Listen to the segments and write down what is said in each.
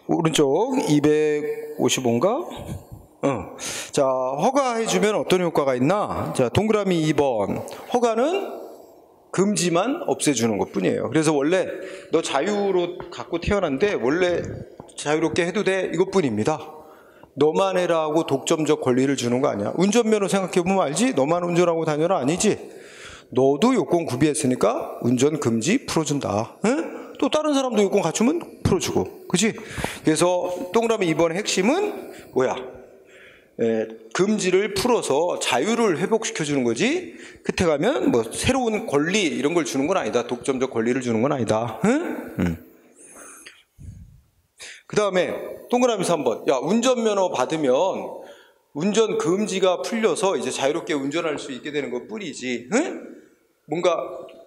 오른쪽 255인가? 자, 허가해주면 어떤 효과가 있나? 자, 동그라미 2번. 허가는 금지만 없애주는 것 뿐이에요. 그래서 원래 너 자유로 갖고 태어났는데 원래 자유롭게 해도 돼 이것 뿐입니다. 너만 해라 하고 독점적 권리를 주는 거 아니야. 운전면허 생각해보면 알지? 너만 운전하고 다녀라 아니지? 너도 요건 구비했으니까 운전 금지 풀어준다. 응? 또 다른 사람도 요건 갖추면 풀어주고. 그치? 그래서 동그라미 2번의 핵심은 뭐야? 금지를 풀어서 자유를 회복시켜주는 거지. 끝에 가면 뭐 새로운 권리 이런 걸 주는 건 아니다. 독점적 권리를 주는 건 아니다. 응? 그 다음에 동그라미 3번. 야, 운전면허 받으면 운전 금지가 풀려서 이제 자유롭게 운전할 수 있게 되는 것 뿐이지. 응? 뭔가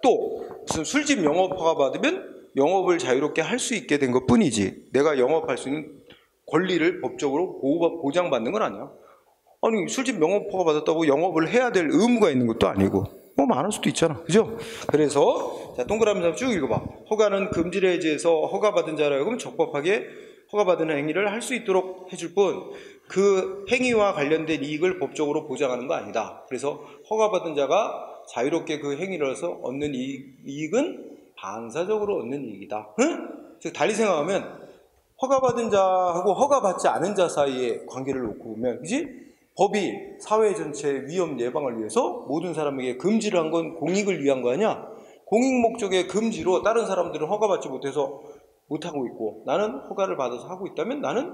또 무슨 술집 영업허가 받으면 영업을 자유롭게 할 수 있게 된 것 뿐이지. 내가 영업할 수 있는 권리를 법적으로 보장받는 건 아니야. 아니, 술집 영업허가 받았다고 영업을 해야 될 의무가 있는 것도 아니고 뭐 많을 수도 있잖아. 그죠? 그래서 자, 동그라미 3 쭉 읽어봐. 허가는 금지를 해제해서 허가받은 자라 하여금 적법하게 허가받은 행위를 할 수 있도록 해줄 뿐 그 행위와 관련된 이익을 법적으로 보장하는 거 아니다. 그래서 허가받은 자가 자유롭게 그 행위를 해서 얻는 이익은 반사적으로 얻는 이익이다. 응? 즉 달리 생각하면 허가받은 자하고 허가받지 않은 자 사이의 관계를 놓고 보면, 그지? 법이 사회 전체의 위험 예방을 위해서 모든 사람에게 금지를 한 건 공익을 위한 거 아니야? 공익 목적의 금지로 다른 사람들은 허가받지 못해서 못하고 있고 나는 허가를 받아서 하고 있다면 나는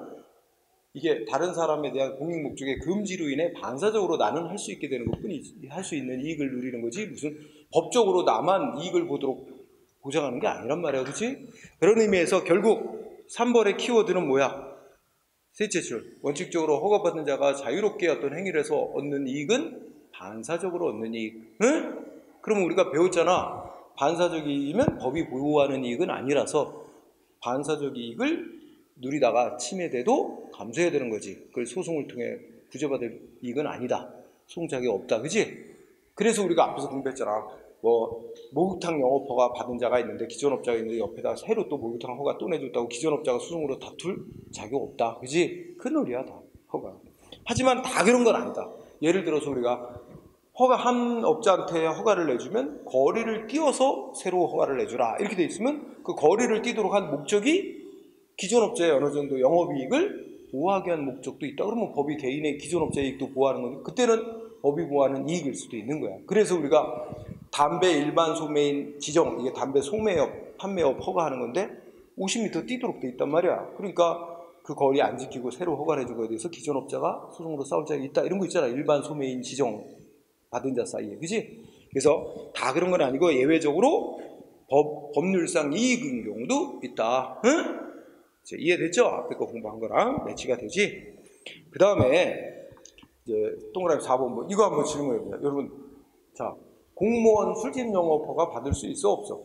이게 다른 사람에 대한 공익 목적의 금지로 인해 반사적으로 나는 할 수 있게 되는 것뿐이지, 할 수 있는 이익을 누리는 거지 무슨 법적으로 나만 이익을 보도록 보장하는 게 아니란 말이야. 그렇지? 그런 의미에서 결국 3번의 키워드는 뭐야? 셋째 줄. 원칙적으로 허가받은 자가 자유롭게 어떤 행위를 해서 얻는 이익은 반사적으로 얻는 이익. 응? 그러면 우리가 배웠잖아. 반사적 이익이면 법이 보호하는 이익은 아니라서 반사적 이익을 누리다가 침해돼도 감수해야 되는 거지. 그걸 소송을 통해 구제받을 이익은 아니다. 소송 자격이 없다. 그지? 그래서 우리가 앞에서 공부했잖아. 뭐 목욕탕 영업허가 받은 자가 있는데 기존업자가 있는데 옆에다 새로 또 목욕탕 허가 또 내줬다고 기존업자가 소송으로 다툴 자격 없다. 그지? 그 논리야 다 허가. 하지만 다 그런 건 아니다. 예를 들어서 우리가 허가 한 업자한테 허가를 내주면 거리를 띄워서 새로 허가를 내주라 이렇게 돼 있으면 그 거리를 띄도록 한 목적이 기존 업자의 어느 정도 영업이익을 보호하기 위한 목적도 있다. 그러면 법이 개인의 기존 업자 이익도 보호하는 건데 그때는 법이 보호하는 이익일 수도 있는 거야. 그래서 우리가 담배 일반 소매인 지정, 이게 담배 소매업, 판매업 허가하는 건데 50m 뛰도록 돼 있단 말이야. 그러니까 그 거리 안 지키고 새로 허가를 해주고에 대해서 기존 업자가 소송으로 싸울 자격이 있다. 이런 거 있잖아. 일반 소매인 지정 받은 자 사이에. 그지? 그래서 다 그런 건 아니고 예외적으로 법률상 이익인 경우도 있다. 응? 이해됐죠? 앞에 거 공부한 거랑 매치가 되지? 그 다음에 이제 동그라미 4번 뭐 이거 한번 질문해보자. 여러분, 자, 공무원 술집 영업허가 받을 수 있어 없어?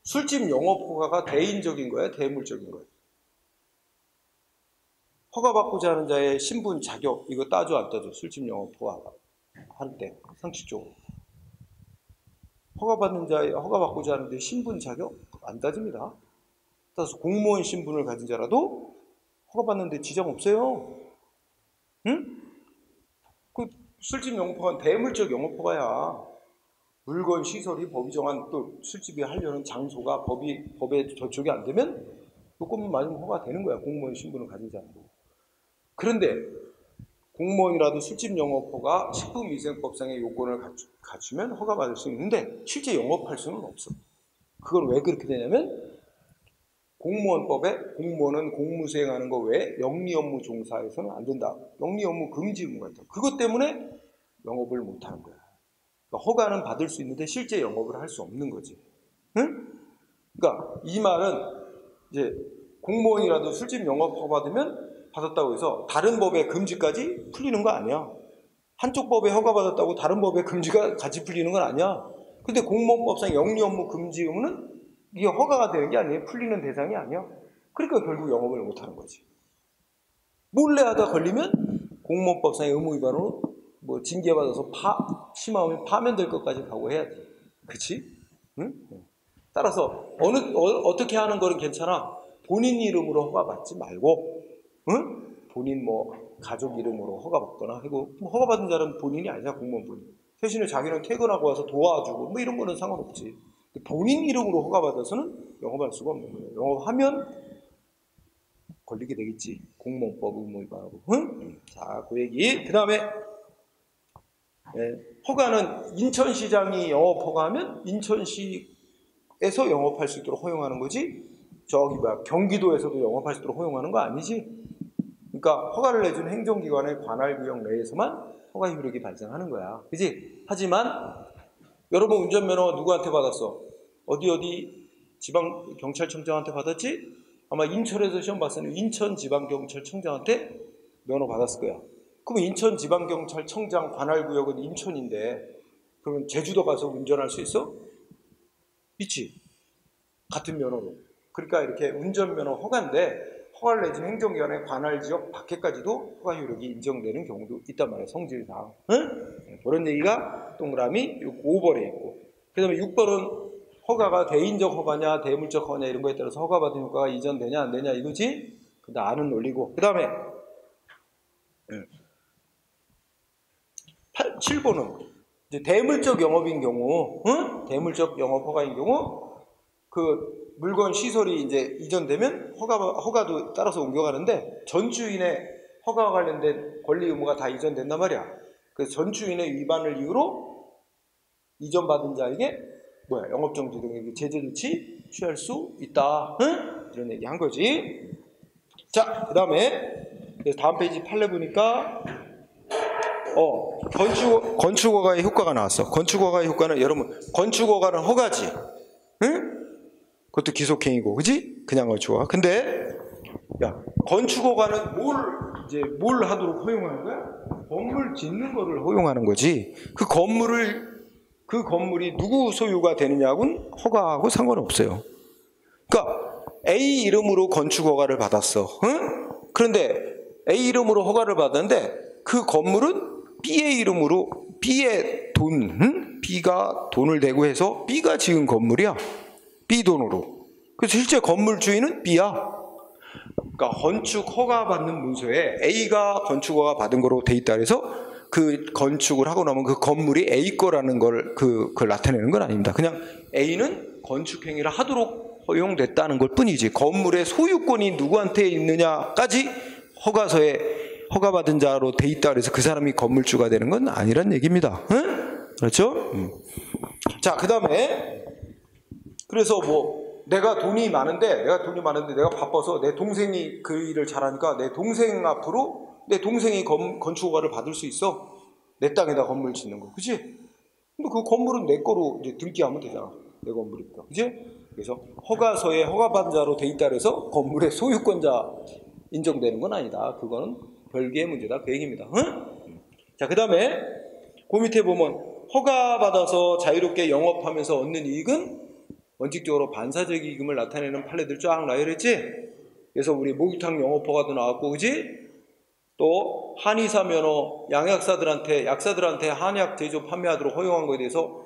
술집 영업허가가 대인적인 거야? 대물적인 거야? 허가받고자 하는 자의 신분, 자격 이거 따져 안 따져? 술집 영업허가 할 때 상식적으로 허가받는 자의 허가받고자 하는데 신분, 자격 안 따집니다. 따라서 공무원 신분을 가진 자라도 허가받는데 지장 없어요. 응? 그 술집 영업허가는 대물적 영업허가야. 물건, 시설이 법이 정한 또 술집이 하려는 장소가 법에 저촉이 안 되면 요건만 맞으면 허가 되는 거야. 공무원 신분을 가진 자라도. 그런데 공무원이라도 술집 영업허가 식품위생법상의 요건을 갖추면 허가받을 수 있는데 실제 영업할 수는 없어. 그건 왜 그렇게 되냐면 공무원법에 공무원은 공무 수행하는 거 외에 영리 업무 종사해서는 안 된다. 영리 업무 금지 의무가 있다. 그것 때문에 영업을 못하는 거야. 그러니까 허가는 받을 수 있는데 실제 영업을 할 수 없는 거지. 응? 그러니까 이 말은 이제 공무원이라도 술집 영업허가 받으면 받았다고 해서 다른 법의 금지까지 풀리는 거 아니야. 한쪽 법에 허가받았다고 다른 법의 금지가 같이 풀리는 건 아니야. 근데 공무원법상 영리 업무 금지 의무는 이게 허가가 되는 게 아니에요. 풀리는 대상이 아니야. 그러니까 결국 영업을 못하는 거지. 몰래 하다 걸리면 공무원법상의 의무 위반으로 뭐 징계받아서 심하면 파면될 것까지 각오해야 돼. 그치? 응? 따라서 어떻게 하는 거는 괜찮아. 본인 이름으로 허가받지 말고, 응? 본인 뭐 가족 이름으로 허가받거나 하고, 뭐 허가받은 자는 본인이 아니잖아, 공무원분이. 대신에 자기는 퇴근하고 와서 도와주고 뭐 이런 거는 상관없지. 본인 이름으로 허가받아서는 영업할 수가 없는 거예요. 영업하면 걸리게 되겠지. 공무원법 의무 위반하고. 응? 자, 그 얘기. 그 다음에 허가는 인천시장이 영업 허가하면 인천시에서 영업할 수 있도록 허용하는 거지. 저기 경기도에서도 영업할 수 있도록 허용하는 거 아니지. 그러니까 허가를 내준 행정기관의 관할 구역 내에서만 허가 효력이 발생하는 거야. 그지? 하지만 여러분 운전면허 누구한테 받았어? 어디 지방경찰청장한테 받았지? 아마 인천에서 시험 봤으니 인천지방경찰청장한테 면허 받았을 거야. 그럼 인천지방경찰청장 관할구역은 인천인데 그러면 제주도 가서 운전할 수 있어? 있지. 같은 면허로. 그러니까 이렇게 운전면허 허가인데 허가를 내준 행정기관의 관할지역 밖에까지도 허가 효력이 인정되는 경우도 있단 말이야. 성질상. 응? 그런 얘기가 동그라미 5번에 있고, 그 다음에 6번은 허가가 대인적 허가냐 대물적 허가냐 이런 거에 따라서 허가받은 효과가 이전되냐 안 되냐 이거지. 근데 안은 논리고. 그 다음에 7번은 이제 대물적 영업인 경우, 응? 대물적 영업 허가인 경우 그 물건 시설이 이제 이전되면 허가도 따라서 옮겨가는데 전주인의 허가와 관련된 권리 의무가 다 이전된단 말이야. 그래서 전주인의 위반을 이유로 이전받은 자에게 영업정지 등의 제재 조치 취할 수 있다. 응? 이런 얘기 한 거지. 자, 그 다음에 다음 페이지 판례 보니까 건축허가의 효과가 나왔어. 건축허가의 효과는 여러분 건축허가는 허가지. 응? 그것도 기속행위고, 그지? 그냥 건축허가. 근데 야, 건축허가는 뭘 하도록 허용하는 거야? 건물 짓는 거를 허용하는 거지. 그 건물이 누구 소유가 되느냐고는 허가하고 상관없어요. 그러니까 A 이름으로 건축허가를 받았어. 응? 그런데 A 이름으로 허가를 받았는데 그 건물은 B의 이름으로 B의 돈, 응? B가 돈을 대고 해서 B가 지은 건물이야. B 돈으로. 그래서 실제 건물 주인은 B야. 그러니까 건축 허가 받는 문서에 A가 건축 허가 받은 거로 돼 있다 그래서 그 건축을 하고 나면 그 건물이 A 거라는 그걸 나타내는 건 아닙니다. 그냥 A는 건축 행위를 하도록 허용됐다는 걸 뿐이지 건물의 소유권이 누구한테 있느냐까지 허가서에 허가받은 자로 돼 있다 그래서 그 사람이 건물주가 되는 건 아니란 얘기입니다. 응? 그렇죠? 자, 그 다음에 그래서 내가 돈이 많은데 내가 바빠서 내 동생이 그 일을 잘하니까 내 동생 앞으로 내 동생이 건축허가를 받을 수 있어. 내 땅에다 건물 짓는 거, 그치? 근데 그 건물은 내 거로 이제 등기하면 되잖아. 내 건물이니까, 그치? 그래서 허가서에 허가받은 자로 돼 있다 그래서 건물의 소유권자 인정되는 건 아니다. 그거는 별개의 문제다. 그 얘기입니다. 응? 자, 그 다음에 그 밑에 보면 허가받아서 자유롭게 영업하면서 얻는 이익은 원칙적으로 반사적 이익을 나타내는 판례들 쫙 나열했지? 그래서 우리 목욕탕 영업허가도 나왔고, 그지? 또 한의사 면허 약사들한테 한약 제조 판매하도록 허용한 거에 대해서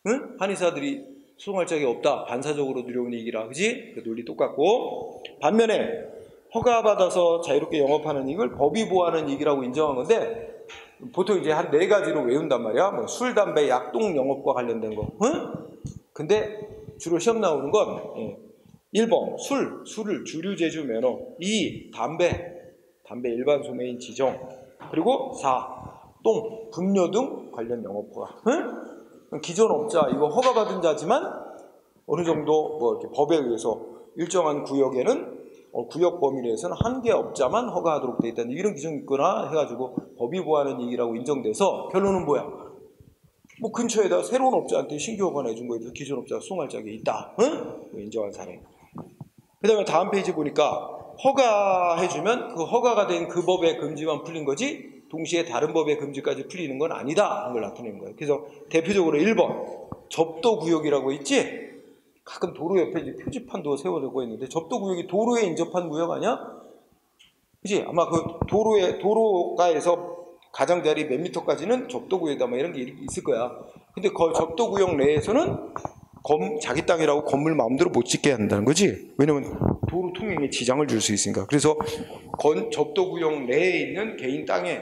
응? 한의사들이 소송할 적이 없다. 반사적으로 누려온 이익이라, 그지? 그 논리 똑같고. 반면에 허가받아서 자유롭게 영업하는 이익을 법이 보호하는 이익이라고 인정한 건데 보통 이제 한 4가지로 외운단 말이야. 술, 담배, 약동 영업과 관련된 거. 응? 근데 주로 시험 나오는 건 1번 술을 주류 제조 면허, 2 담배 일반 소매인 지정, 그리고 4 똥, 분뇨 등 관련 영업허가. 응? 기존 업자 이거 허가받은 자지만 어느 정도 이렇게 법에 의해서 일정한 구역에는 구역 범위 내에서는 한 개 업자만 허가하도록 돼 있다는 이런 기준이 있거나 해가지고 법이 보호하는 이익이라고 인정돼서 결론은 뭐야? 근처에다 새로운 업자한테 신규 허가 내준 거에 대해서 기존 업자가 수용할 적이 있다. 응? 인정한 사례. 그 다음에 다음 페이지 보니까 허가해주면 그 허가가 된 그 법의 금지만 풀린 거지 동시에 다른 법의 금지까지 풀리는 건 아니다 하는 걸 나타내는 거예요. 그래서 대표적으로 1번 접도구역이라고 있지? 가끔 도로 옆에 이제 표지판도 세워두고 있는데 접도구역이 도로에 인접한 구역 아니야? 그치? 아마 그 도로가에서 가장자리 몇 미터까지는 접도구역이다 이런 게 있을 거야. 근데 그 접도구역 내에서는 자기 땅이라고 건물 마음대로 못 짓게 한다는 거지. 왜냐면 도로 통행에 지장을 줄 수 있으니까. 그래서 접도구역 내에 있는 개인 땅에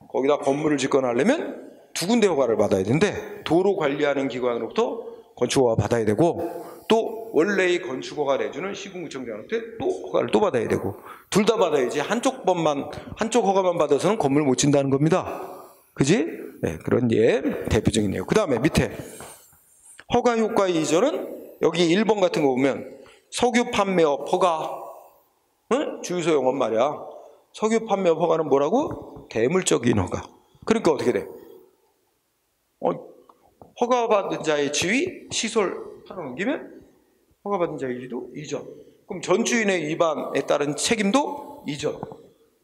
거기다 건물을 짓거나 하려면 두 군데 허가를 받아야 되는데, 도로 관리하는 기관으로부터 건축허가 받아야 되고, 또 원래의 건축허가 내주는 시군구청장한테 또 허가를 또 받아야 되고, 둘 다 받아야지 한쪽 허가만 받아서는 건물 못 짓는다는 겁니다. 그지? 네, 그런 예 대표적인 예요. 그 다음에 밑에 허가 효과 이전은 여기 1번 같은 거 보면 석유 판매업 허가, 응? 주유소 용어 말이야. 석유 판매업 허가는 뭐라고? 대물적인 허가. 그러니까 어떻게 돼? 허가받은 자의 지위, 시설 하나 옮기면 허가받은 자의 지위도 이전. 그럼 전주인의 위반에 따른 책임도 이전.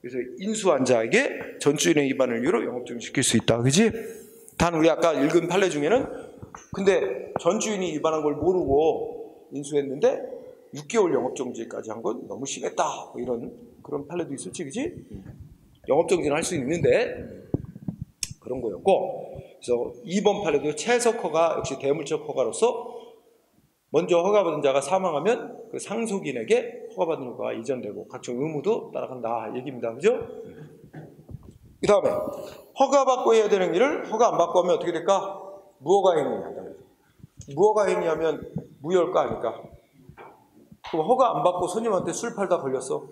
그래서 인수한 자에게 전주인의 위반을 이유로 영업정지시킬 수 있다. 그지? 단 우리 아까 읽은 판례 중에는 근데 전주인이 위반한 걸 모르고 인수했는데 6개월 영업정지까지 한 건 너무 심했다. 뭐 이런 그런 판례도 있었지. 그지? 영업정지는 할 수 있는데 그런 거였고, 그래서 2번 판례도 채석허가 역시 대물적 허가로서 먼저 허가받은 자가 사망하면 그 상속인에게 허가받은 허가가 이전되고 각종 의무도 따라간다 얘기입니다. 그죠? 그 다음에 허가받고 해야 되는 일을 허가 안 받고 하면 어떻게 될까? 무허가 행위한다. 무허가 행위하면 무효일까 아닐까? 그럼 허가 안 받고 손님한테 술 팔다 걸렸어.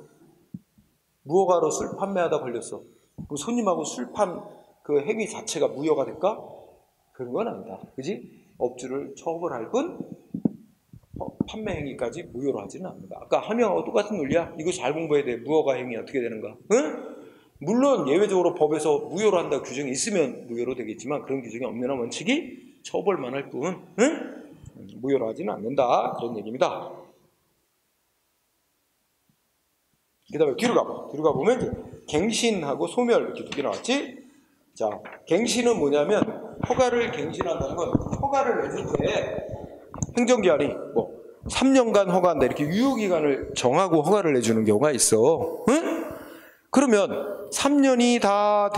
무허가로 술 판매하다 걸렸어. 그럼 손님하고 술 판 그 행위 자체가 무효가 될까? 그런 건 아니다. 그지? 업주를 처벌할 뿐 판매 행위까지 무효로 하지는 않는다. 아까 함영하고 똑같은 논리야. 이거 잘 공부해야 돼. 무허가 행위 어떻게 되는가? 응? 물론 예외적으로 법에서 무효로 한다 규정이 있으면 무효로 되겠지만 그런 규정이 없는 한 원칙이 처벌만 할 뿐, 응? 무효로 하지는 않는다. 그런 얘기입니다. 그 다음에 뒤로 가보면 이제 갱신하고 소멸 이렇게 두 개 나왔지? 자, 갱신은 뭐냐면 허가를 갱신한다는 건 허가를 내줄 때 행정기관이 뭐 3년간 허가한다 이렇게 유효기간을 정하고 허가를 내주는 경우가 있어. 응? 그러면 3년이 다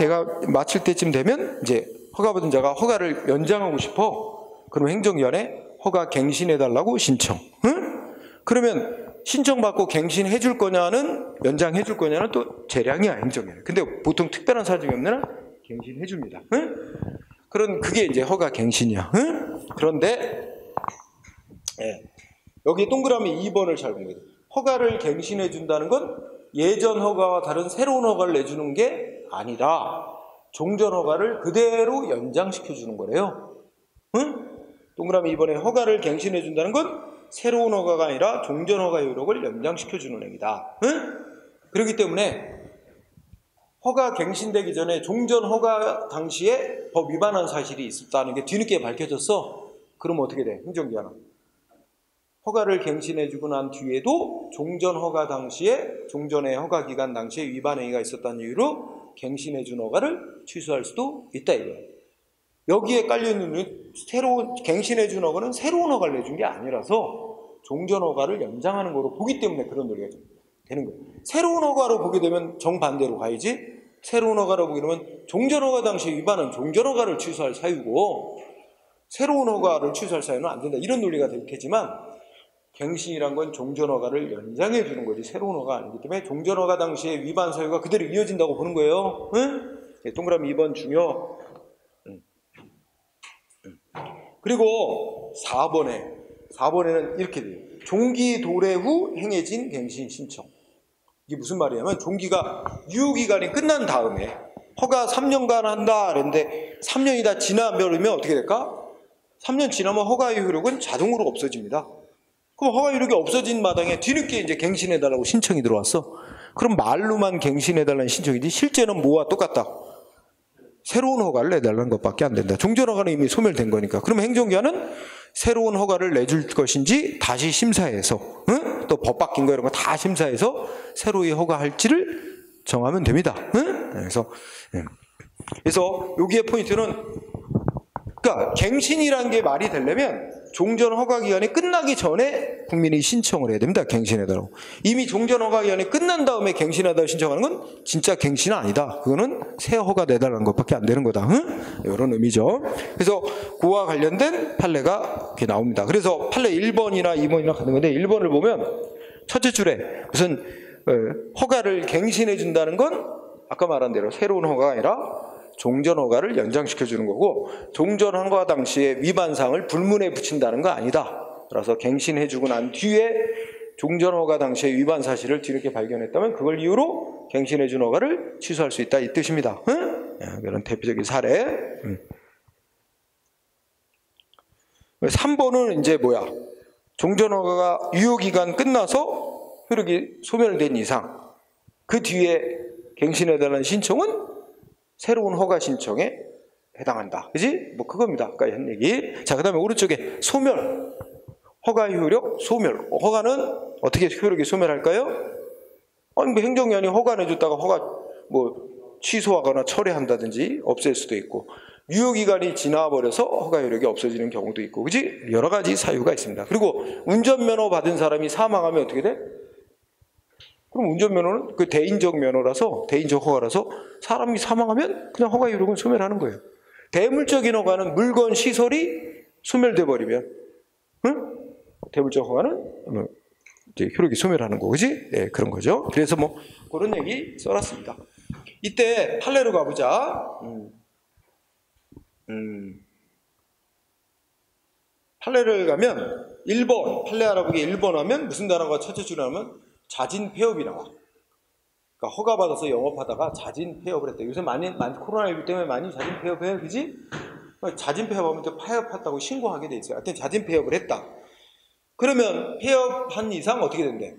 마칠 때쯤 되면 이제 허가받은 자가 허가를 연장하고 싶어. 그럼 행정기관에 허가 갱신해달라고 신청. 응? 그러면 신청받고 갱신해 줄 거냐는 연장해 줄 거냐는 또 재량이야 행정기관. 근데 보통 특별한 사정이 없는 한 갱신해 줍니다. 응? 그게 이제 허가 갱신이야. 응? 그런데 예, 여기 동그라미 2번을 잘 보면 돼요. 허가를 갱신해 준다는 건 예전 허가와 다른 새로운 허가를 내주는 게 아니라 종전 허가를 그대로 연장시켜 주는 거래요. 응? 동그라미 2번에 허가를 갱신해 준다는 건 새로운 허가가 아니라 종전 허가 효력을 연장시켜 주는 행위다. 응? 그렇기 때문에 허가 갱신되기 전에 종전 허가 당시에 법 위반한 사실이 있었다는 게 뒤늦게 밝혀졌어. 그럼 어떻게 돼? 행정기관은 허가를 갱신해주고 난 뒤에도 종전 허가 당시에 종전의 허가 기간 당시에 위반 행위가 있었다는 이유로 갱신해준 허가를 취소할 수도 있다 이거예요. 여기에 깔려있는 새로운 갱신해준 허가는 새로운 허가를 내준 게 아니라서 종전 허가를 연장하는 거로 보기 때문에 그런 논리가 되는 거예요. 새로운 허가로 보게 되면 정반대로 가야지. 새로운 허가로 보게 되면 종전 허가 당시 위반은 종전 허가를 취소할 사유고 새로운 허가를 취소할 사유는 안 된다. 이런 논리가 되겠지만 갱신이란 건 종전 허가를 연장해 주는 거지 새로운 허가가 아니기 때문에 종전 허가 당시의 위반 사유가 그대로 이어진다고 보는 거예요. 응? 동그라미 2번 중요. 그리고 4번에는 이렇게 돼요. 종기 도래 후 행해진 갱신 신청. 이게 무슨 말이냐면 종기가 유효기간이 끝난 다음에 허가 3년간 한다 그랬는데 3년이 다 지나버리면 어떻게 될까? 3년 지나면 허가의 효력은 자동으로 없어집니다. 그럼 허가 효력이 없어진 마당에 뒤늦게 이제 갱신해달라고 신청이 들어왔어. 그럼 말로만 갱신해달라는 신청이지 실제는 뭐와 똑같다. 새로운 허가를 내달라는 것밖에 안 된다. 종전 허가는 이미 소멸된 거니까. 그럼 행정기관은 새로운 허가를 내줄 것인지 다시 심사해서, 응? 또 법 바뀐 거 이런 거 다 심사해서 새로이 허가할지를 정하면 됩니다. 응? 그래서 여기에 포인트는, 그러니까 갱신이라는 게 말이 되려면 종전 허가 기간이 끝나기 전에 국민이 신청을 해야 됩니다. 갱신해달라고. 이미 종전 허가 기간이 끝난 다음에 갱신해달라고 신청하는 건 진짜 갱신은 아니다. 그거는 새 허가 내달라는 것밖에 안 되는 거다. 이런 의미죠. 그래서 그와 관련된 판례가 이렇게 나옵니다. 그래서 판례 1번이나 2번이나 가는 건데 1번을 보면 첫째 줄에 무슨 허가를 갱신해 준다는 건 아까 말한 대로 새로운 허가가 아니라 종전 허가를 연장시켜 주는 거고, 종전 허가 당시에 위반사항을 불문에 붙인다는 거 아니다. 그래서 갱신해 주고 난 뒤에 종전 허가 당시에 위반 사실을 뒤늦게 발견했다면 그걸 이유로 갱신해 준 허가를 취소할 수 있다 이 뜻입니다. 그런 대표적인 사례. 3번은 이제 뭐야? 종전 허가가 유효 기간 끝나서 효력이 소멸된 이상 그 뒤에 갱신해 달라는 신청은 새로운 허가 신청에 해당한다. 그지? 뭐 그겁니다. 아까 한 얘기. 자, 그 다음에 오른쪽에 소멸. 허가 효력 소멸. 허가는 어떻게 효력이 소멸할까요? 아니, 뭐 행정위원이 허가 내줬다가 허가 뭐 취소하거나 철회한다든지 없앨 수도 있고, 유효기간이 지나버려서 허가 효력이 없어지는 경우도 있고, 그지? 여러 가지 사유가 있습니다. 그리고 운전면허 받은 사람이 사망하면 어떻게 돼? 그럼 운전면허는 그 대인적 면허라서, 대인적 허가라서 사람이 사망하면 그냥 허가 효력은 소멸하는 거예요. 대물적인 허가는 물건, 시설이 소멸돼 버리면, 대물적 허가는 이제 효력이 소멸하는 거, 그지? 네, 그런 거죠. 그래서 뭐 그런 얘기 써놨습니다. 이때 판례로 가보자. 판례를 가면 1번, 판례 알아보기 1번 하면 무슨 단어가 첫째 줄에 하면 자진 폐업이 나와. 그러니까 허가받아서 영업하다가 자진 폐업을 했다. 요새 많이 코로나19 때문에 많이 자진 폐업해요, 그지? 자진 폐업하면 또 폐업했다고 신고하게 돼 있어요. 하여튼 자진 폐업을 했다. 그러면 폐업한 이상 어떻게 된대?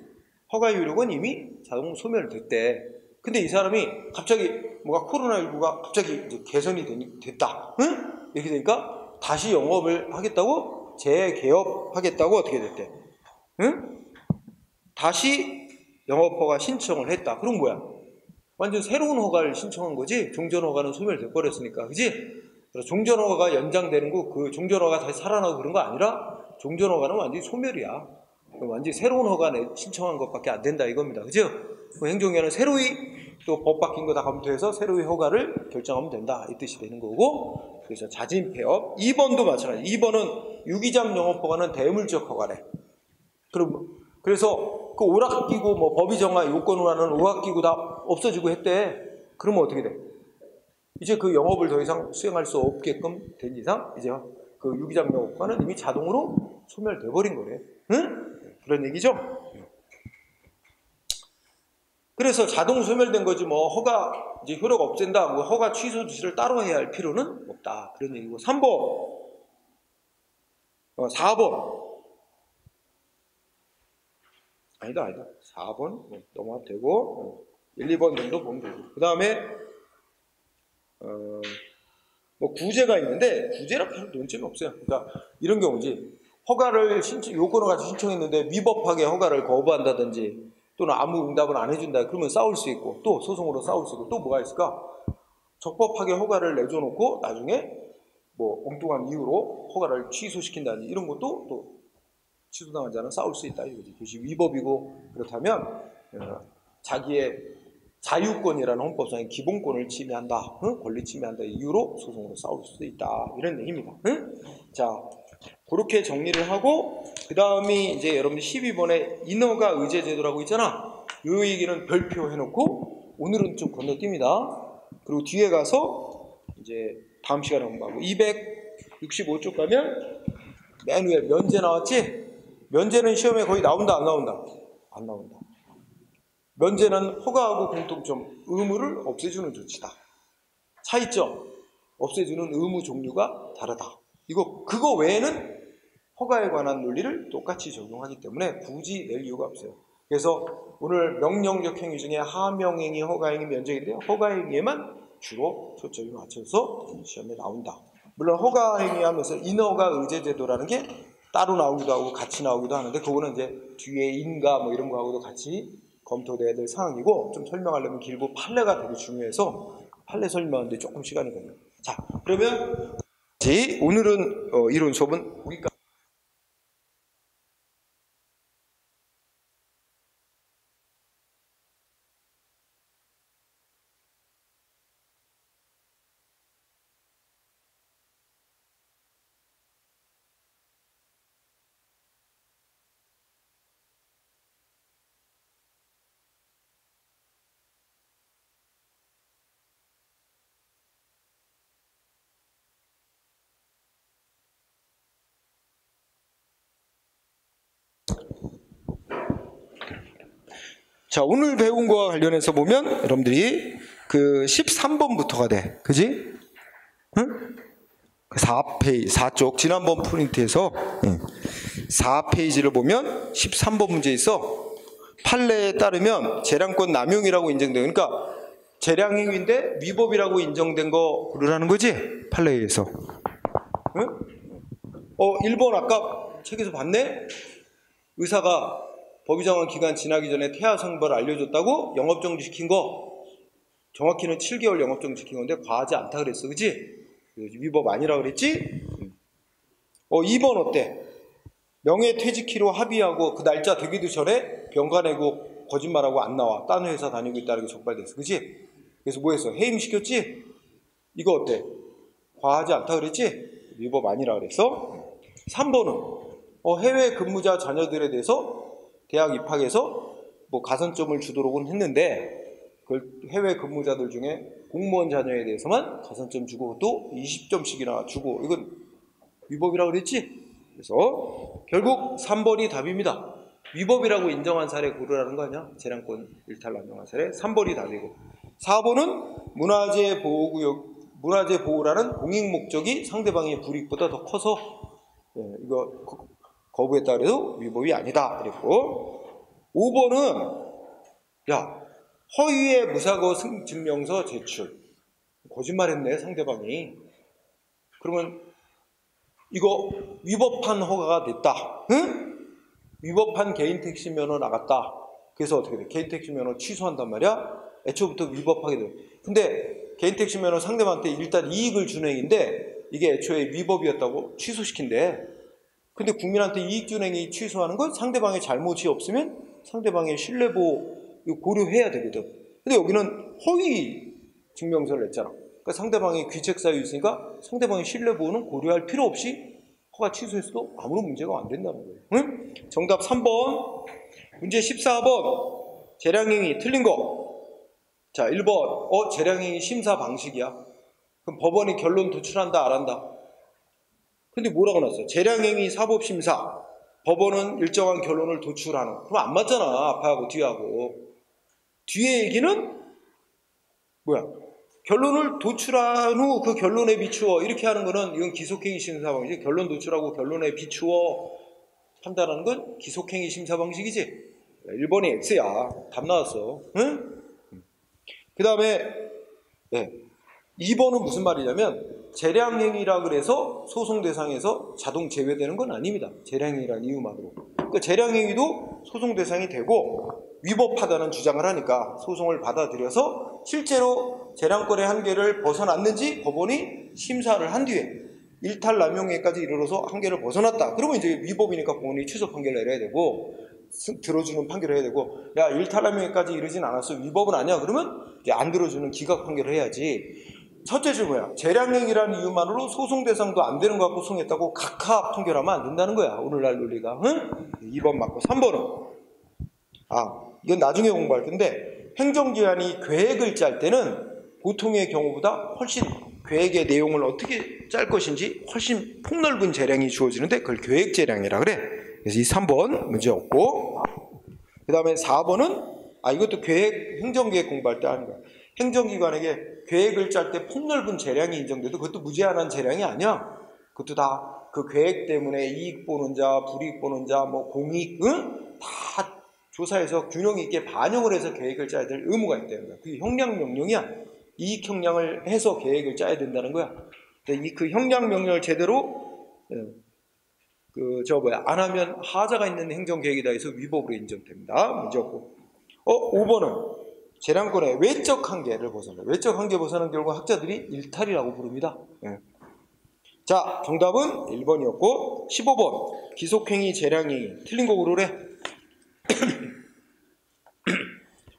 허가 효력은 이미 자동 소멸됐대. 근데 이 사람이 갑자기 뭐가 코로나19가 갑자기 이제 개선이 됐다. 응? 이렇게 되니까 다시 영업을 하겠다고, 재개업하겠다고 어떻게 됐대? 응? 다시 영업허가 신청을 했다. 그럼 뭐야? 완전 새로운 허가를 신청한 거지. 종전 허가는 소멸돼 버렸으니까, 그지? 그래서 종전 허가가 연장되는 거, 그 종전 허가가 다시 살아나고 그런 거 아니라 종전 허가는 완전히 소멸이야. 완전히 새로운 허가 신청한 것밖에 안 된다 이겁니다, 그죠? 그 행정위원회는 새로이 또 법 바뀐 거 다 검토해서 새로이 허가를 결정하면 된다 이 뜻이 되는 거고, 그래서 자진 폐업. 2번도 마찬가지. 2번은 유기장 영업 허가는 대물적 허가래. 그래서 그 오락기구 뭐 법이 정한 요건으로 하는 오락기구 다 없어지고 했대. 그러면 어떻게 돼? 이제 그 영업을 더 이상 수행할 수 없게끔 된 이상 이제 그 유기장 영업 허가는 이미 자동으로 소멸돼 버린 거래. 응? 그런 얘기죠. 그래서 자동 소멸된 거지 뭐 허가 이제 효력 없앤다, 뭐 허가 취소 조치를 따로 해야 할 필요는 없다 그런 얘기고. 3번, 4번 아니다 4번 넘어가도 되고 1, 2번 정도 보면 되고, 그 다음에 뭐 구제가 있는데 구제랑 별 논점이 없어요. 그러니까 이런 경우지. 허가를 요건을 가지고 신청했는데 위법하게 허가를 거부한다든지 또는 아무 응답을 안 해준다 그러면 싸울 수 있고, 또 소송으로 싸울 수 있고, 또 뭐가 있을까? 적법하게 허가를 내줘놓고 나중에 뭐 엉뚱한 이유로 허가를 취소시킨다든지 이런 것도 또 취소당한 자는 싸울 수 있다 이거지. 그것이 위법이고 그렇다면 자기의 자유권이라는 헌법상의 기본권을 침해한다, 권리 침해한다 이유로 소송으로 싸울 수도 있다 이런 얘기입니다. 자, 그렇게 정리를 하고 그 다음이 이제 여러분들 12번에 인허가 의제 제도라고 있잖아. 이 얘기는 별표 해놓고 오늘은 좀 건너뜁니다. 그리고 뒤에 가서 이제 다음 시간에 공부하고 265쪽 가면 맨 위에 면제 나왔지? 면제는 시험에 거의 나온다 안 나온다? 안 나온다. 면제는 허가하고 공통점, 의무를 없애주는 조치다. 차이점, 없애주는 의무 종류가 다르다. 그거 외에는 허가에 관한 논리를 똑같이 적용하기 때문에 굳이 낼 이유가 없어요. 그래서 오늘 명령적 행위 중에 하명행위, 허가행위, 면제인데 허가행위에만 주로 초점이 맞춰서 시험에 나온다. 물론 허가행위 하면서 인허가 의제제도라는 게 따로 나오기도 하고 같이 나오기도 하는데 그거는 이제 뒤에 인가 뭐 이런 거하고도 같이 검토돼야 될 사항이고, 좀 설명하려면 길고 판례가 되게 중요해서 판례 설명하는데 조금 시간이 걸려요. 자, 그러면 오늘은 이론 수업은 여기까지. 자, 오늘 배운 거와 관련해서 보면 여러분들이 그 13번부터가 돼. 그지? 응? 4페이지, 4쪽, 지난번 프린트에서 4페이지를 보면 13번 문제 있어. 판례에 따르면 재량권 남용이라고 인정돼요. 그러니까 재량행위인데 위법이라고 인정된 거 고르라는 거지? 판례에서. 응? 1번 아까 책에서 봤네? 의사가 법이 정한 기간 지나기 전에 태아 성별을 알려줬다고 영업정지 시킨 거. 정확히는 7개월 영업정지 시킨 건데 과하지 않다 그랬어. 그치? 위법 아니라 그랬지? 2번 어때? 명예퇴직키로 합의하고 그 날짜 되기도 전에 병가 내고 거짓말하고 안 나와. 딴 회사 다니고 있다는 게 적발됐어. 그치? 그래서 뭐 했어? 해임시켰지? 이거 어때? 과하지 않다 그랬지? 위법 아니라 그랬어? 3번은 해외 근무자 자녀들에 대해서 대학 입학해서 뭐 가산점을 주도록은 했는데 그걸 해외 근무자들 중에 공무원 자녀에 대해서만 가산점 주고 또 20점씩이나 주고 이건 위법이라고 그랬지? 그래서 결국 3번이 답입니다. 위법이라고 인정한 사례 고르라는 거 아니야? 재량권 일탈 남용한 사례 3번이 답이고 4번은 문화재 보호라는 공익 목적이 상대방의 불이익보다 더 커서 이거 거부했다 그래도 위법이 아니다 그랬고 5번은 허위의 무사고 증명서 제출. 거짓말했네 상대방이. 그러면 이거 위법한 허가가 됐다. 응? 위법한 개인 택시 면허 나갔다. 그래서 어떻게 돼? 개인 택시 면허 취소한단 말이야? 애초부터 위법하게 돼. 근데 개인 택시 면허 상대방한테 일단 이익을 주는 행위인데 이게 애초에 위법이었다고 취소시킨대. 근데 국민한테 이익 주는 행위 취소하는 건 상대방의 잘못이 없으면 상대방의 신뢰보호 고려해야 되거든. 근데 여기는 허위 증명서를 냈잖아. 그러니까 상대방이 귀책 사유 있으니까 상대방의 신뢰보호는 고려할 필요 없이 허가 취소했어도 아무런 문제가 안 된다는 거예요. 응? 정답 3번. 문제 14번. 재량행위 틀린 거. 자, 1번. 재량행위 심사 방식이야. 그럼 법원이 결론 도출한다, 안 한다? 근데 뭐라고 나왔어? 재량행위 사법심사. 법원은 일정한 결론을 도출하는. 그럼 안 맞잖아. 앞하고 뒤하고. 뒤에 얘기는 뭐야? 결론을 도출한 후 그 결론에 비추어 이렇게 하는 거는 이건 기속행위 심사 방식. 결론 도출하고 결론에 비추어 판단하는 건 기속행위 심사 방식이지. 1번이 X야. 답 나왔어. 응? 그 다음에 2번은 무슨 말이냐면 재량행위라 그래서 소송 대상에서 자동 제외되는 건 아닙니다. 재량행위라는 이유만으로. 그러니까 재량행위도 소송 대상이 되고 위법하다는 주장을 하니까 소송을 받아들여서 실제로 재량권의 한계를 벗어났는지 법원이 심사를 한 뒤에 일탈 남용에까지 이르러서 한계를 벗어났다. 그러면 이제 위법이니까 법원이 취소 판결을 내려야 되고 들어주는 판결을 해야 되고 야 일탈 남용에까지 이르진 않았어. 위법은 아니야. 그러면 이제 안 들어주는 기각 판결을 해야지. 첫째 줄 뭐야? 재량행위라는 이유만으로 소송 대상도 안 되는 거 갖고 소송했다고 각하 판결하면 안 된다는 거야. 오늘날 논리가. 응? 2번 맞고 3번은 이건 나중에 공부할 텐데 행정기관이 계획을 짤 때는 보통의 경우보다 훨씬 계획의 내용을 어떻게 짤 것인지 훨씬 폭넓은 재량이 주어지는데 그걸 계획재량이라 그래. 그래서 이 3번 문제 없고 그 다음에 4번은 이것도 행정계획 공부할 때 하는 거야. 행정기관에게 계획을 짤 때 폭넓은 재량이 인정돼도 그것도 무제한한 재량이 아니야. 그것도 다 그 계획 때문에 이익 보는 자, 불이익 보는 자, 뭐 공익, 다 조사해서 균형 있게 반영을 해서 계획을 짜야 될 의무가 있다는 거야. 그게 형량명령이야. 이익 형량을 해서 계획을 짜야 된다는 거야. 근데 그 형량명령을 제대로 안 하면 하자가 있는 행정계획이다 해서 위법으로 인정됩니다. 문제 없고. 5번은 재량권의 외적 한계를 벗어나. 외적 한계 벗어나는 결과 학자들이 일탈이라고 부릅니다. 자, 정답은 1번이었고 15번 기속행위 재량행위 틀린 거 고르래.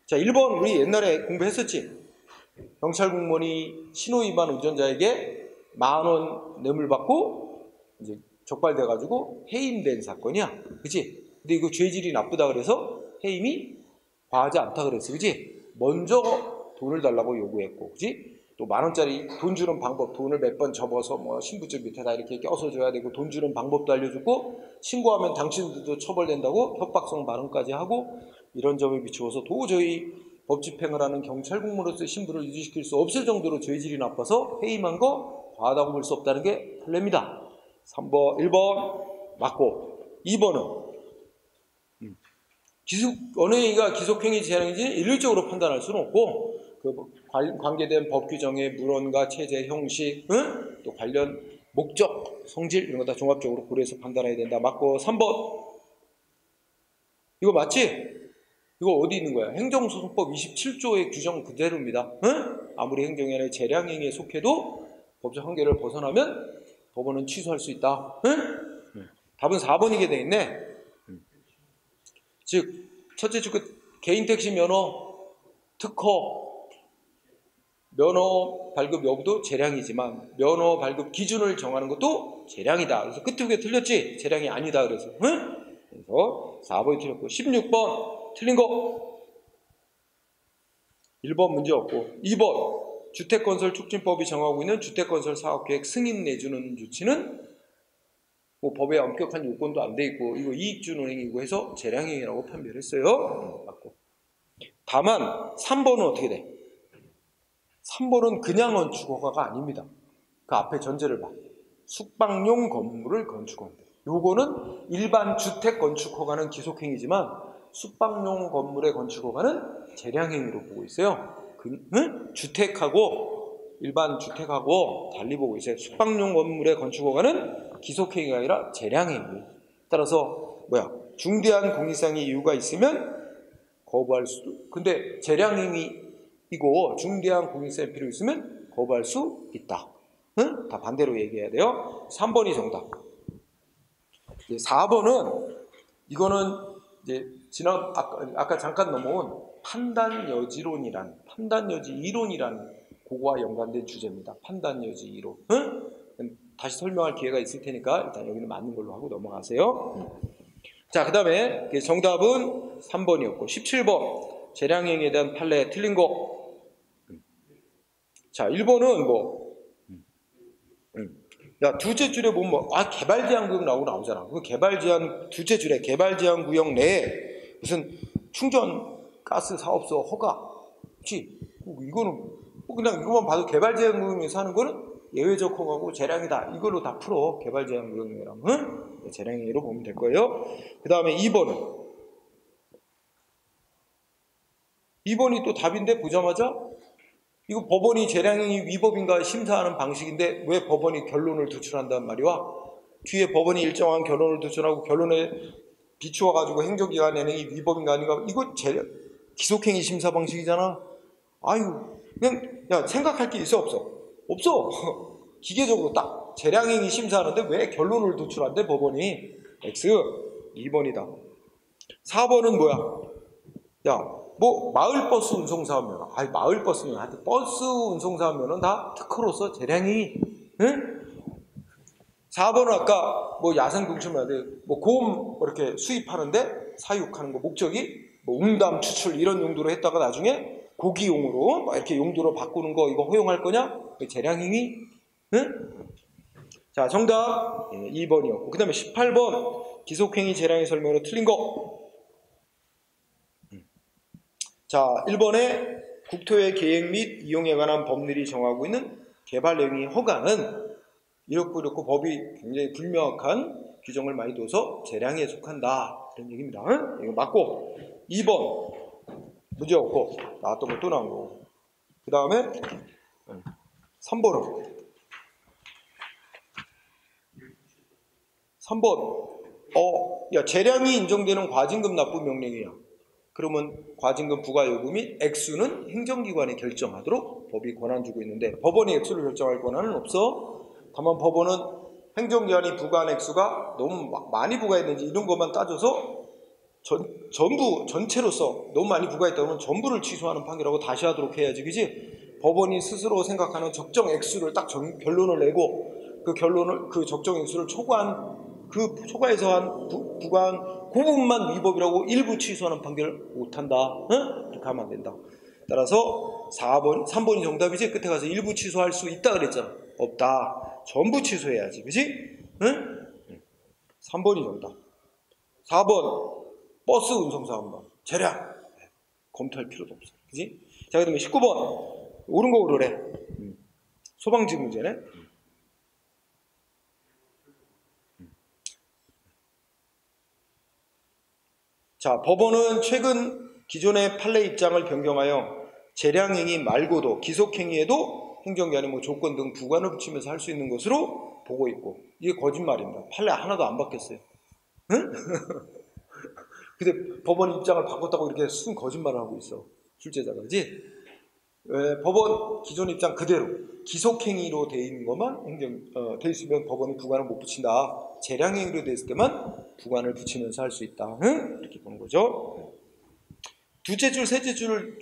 자, 1번 우리 옛날에 공부했었지. 경찰 공무원이 신호위반 운전자에게 10,000원 뇌물 받고 이제 적발돼가지고 해임된 사건이야. 그치? 근데 이거 죄질이 나쁘다 그래서 해임이 과하지 않다 그랬어. 그치? 먼저 돈을 달라고 요구했고, 그치? 또 10,000원짜리 돈 주는 방법, 돈을 몇 번 접어서 뭐 신분증 밑에다 이렇게 껴서 줘야 되고 돈 주는 방법도 알려주고 신고하면 당신들도 처벌된다고 협박성 발언까지 하고 이런 점에 비추어서 도저히 법 집행을 하는 경찰 공무원으로서의 신분을 유지시킬 수 없을 정도로 죄질이 나빠서 해임한 거 과하다고 볼 수 없다는 게 판례입니다. 3번, 1번 맞고 2번은 언행위가 기속행위 재량인지 일률적으로 판단할 수는 없고 그 관계된 법 규정의 물언과 체제, 형식, 또 관련 목적, 성질 이런 거 다 종합적으로 고려해서 판단해야 된다. 맞고 3번 이거 맞지? 이거 어디 있는 거야? 행정소송법 27조의 규정 그대로입니다. 아무리 행정위원회 재량행위에 속해도 법적 한계를 벗어나면 법원은 취소할 수 있다. 답은 4번이게 돼 있네. 즉 첫째 주 개인택시 면허, 특허, 면허 발급 여부도 재량이지만 면허 발급 기준을 정하는 것도 재량이다. 그래서 끝에 게 틀렸지? 재량이 아니다. 그래서 그래서 4번이 틀렸고 16번 틀린 거 1번 문제 없고 2번 주택건설촉진법이 정하고 있는 주택건설 사업계획 승인 내주는 조치는 뭐 법에 엄격한 요건도 안 돼 있고 이거 이익준은행이고 해서 재량행위라고 판별했어요. 맞고. 다만 3번은 어떻게 돼? 3번은 그냥 건축허가가 아닙니다. 그 앞에 전제를 봐. 숙박용 건물을 건축한다. 요거는 일반 주택 건축허가는 기속행위지만 숙박용 건물의 건축허가는 재량행위로 보고 있어요. 주택하고 일반 주택하고 달리 보고 있어요. 숙박용 건물의 건축허가는 기속행위가 아니라 재량행위. 따라서 중대한 공익상의 이유가 있으면 거부할 수도. 근데 재량행위이고 중대한 공익상의 필요 있으면 거부할 수 있다. 다 반대로 얘기해야 돼요. 3번이 정답. 4번은 이거는 이제 아까 잠깐 넘어온 판단여지 이론이란 그거와 연관된 주제입니다. 판단여지 이론. 다시 설명할 기회가 있을 테니까 일단 여기는 맞는 걸로 하고 넘어가세요. 자, 그 다음에 정답은 3번이었고 17번 재량행위에 대한 판례 틀린 거. 자, 1번은 둘째 줄에 보면 개발제한구역 나오잖아. 그 개발제한 둘째 줄에 개발제한구역 내에 무슨 충전 가스 사업소 허가. 그렇지? 이거는 그냥 이것만 봐도 개발제한구역에서 하는 거는 예외적 허가고 재량이다. 이걸로 다 풀어. 개발제한구역이랑 재량행위로 보면 될 거예요. 그 다음에 2번이 또 답인데 보자마자 이거 법원이 재량행위 위법인가 심사하는 방식인데 왜 법원이 결론을 도출한단 말이야? 뒤에 법원이 일정한 결론을 도출하고 결론에 비추어가지고 행정기관 행위 위법인가 아닌가? 이거 기속행위 심사 방식이잖아. 그냥 생각할 게 있어 없어? 없어. 기계적으로 딱 재량행위 심사하는데 왜 결론을 도출한대 법원이? X 2번이다. 4번은 뭐야? 마을버스 운송사업면허. 마을버스는 하여튼 버스 운송사업면허는 다 특허로서 재량이. 4번은 아까 야생동물들 곰 이렇게 수입하는데 사육하는 거 목적이 웅담 추출 이런 용도로 했다가 나중에 고기용으로 이렇게 용도로 바꾸는 거 이거 허용할 거냐? 재량행위. 자, 정답 2번이었고 그 다음에 18번 기속행위 재량의 설명으로 틀린 거. 자, 1번에 국토의 계획 및 이용에 관한 법률이 정하고 있는 개발행위 허가는 이렇고 법이 굉장히 불명확한 규정을 많이 둬서 재량에 속한다. 그런 얘기입니다. 이거 맞고 2번 문제 없고 나왔던 거 또 나온 거고 그 다음에 3번은 3번 재량이 인정되는 과징금 납부 명령이야. 그러면 과징금 부과 여부 및 액수는 행정기관이 결정하도록 법이 권한 주고 있는데 법원이 액수를 결정할 권한은 없어. 다만 법원은 행정기관이 부과한 액수가 너무 많이 부과했는지 이런 것만 따져서 전체로서 너무 많이 부과했다면 전부를 취소하는 판결하고 다시 하도록 해야지, 그지? 법원이 스스로 생각하는 적정 액수를 딱 결론을 내고 그 적정 액수를 초과해서 부과한 그 부분만 위법이라고 일부 취소하는 판결을 못한다. 이렇게 하면 안 된다. 따라서 3번이 정답이지. 끝에 가서 일부 취소할 수 있다 그랬잖아. 없다. 전부 취소해야지, 그지? 3번이 정답. 4번 버스 운송사업만 재량. 검토할 필요도 없어. 그지? 자, 그 다음에 19번. 옳은 거 고르래. 소방지 문제네. 자, 법원은 최근 기존의 판례 입장을 변경하여 재량행위 말고도 기속행위에도 행정기관이 뭐 조건 등 부관을 붙이면서 할 수 있는 것으로 보고 있고, 이게 거짓말입니다. 판례 하나도 안 바뀌었어요. 응? 근데 법원 입장을 바꿨다고 이렇게 순 거짓말을 하고 있어. 출제자가. 그지? 법원 기존 입장 그대로 기속행위로 돼 있는 것만 돼 있으면 법원이 부관을 못 붙인다. 재량행위로 돼 있을 때만 부관을 붙이면서 할 수 있다. 응? 이렇게 보는 거죠. 두째 줄, 셋째 줄은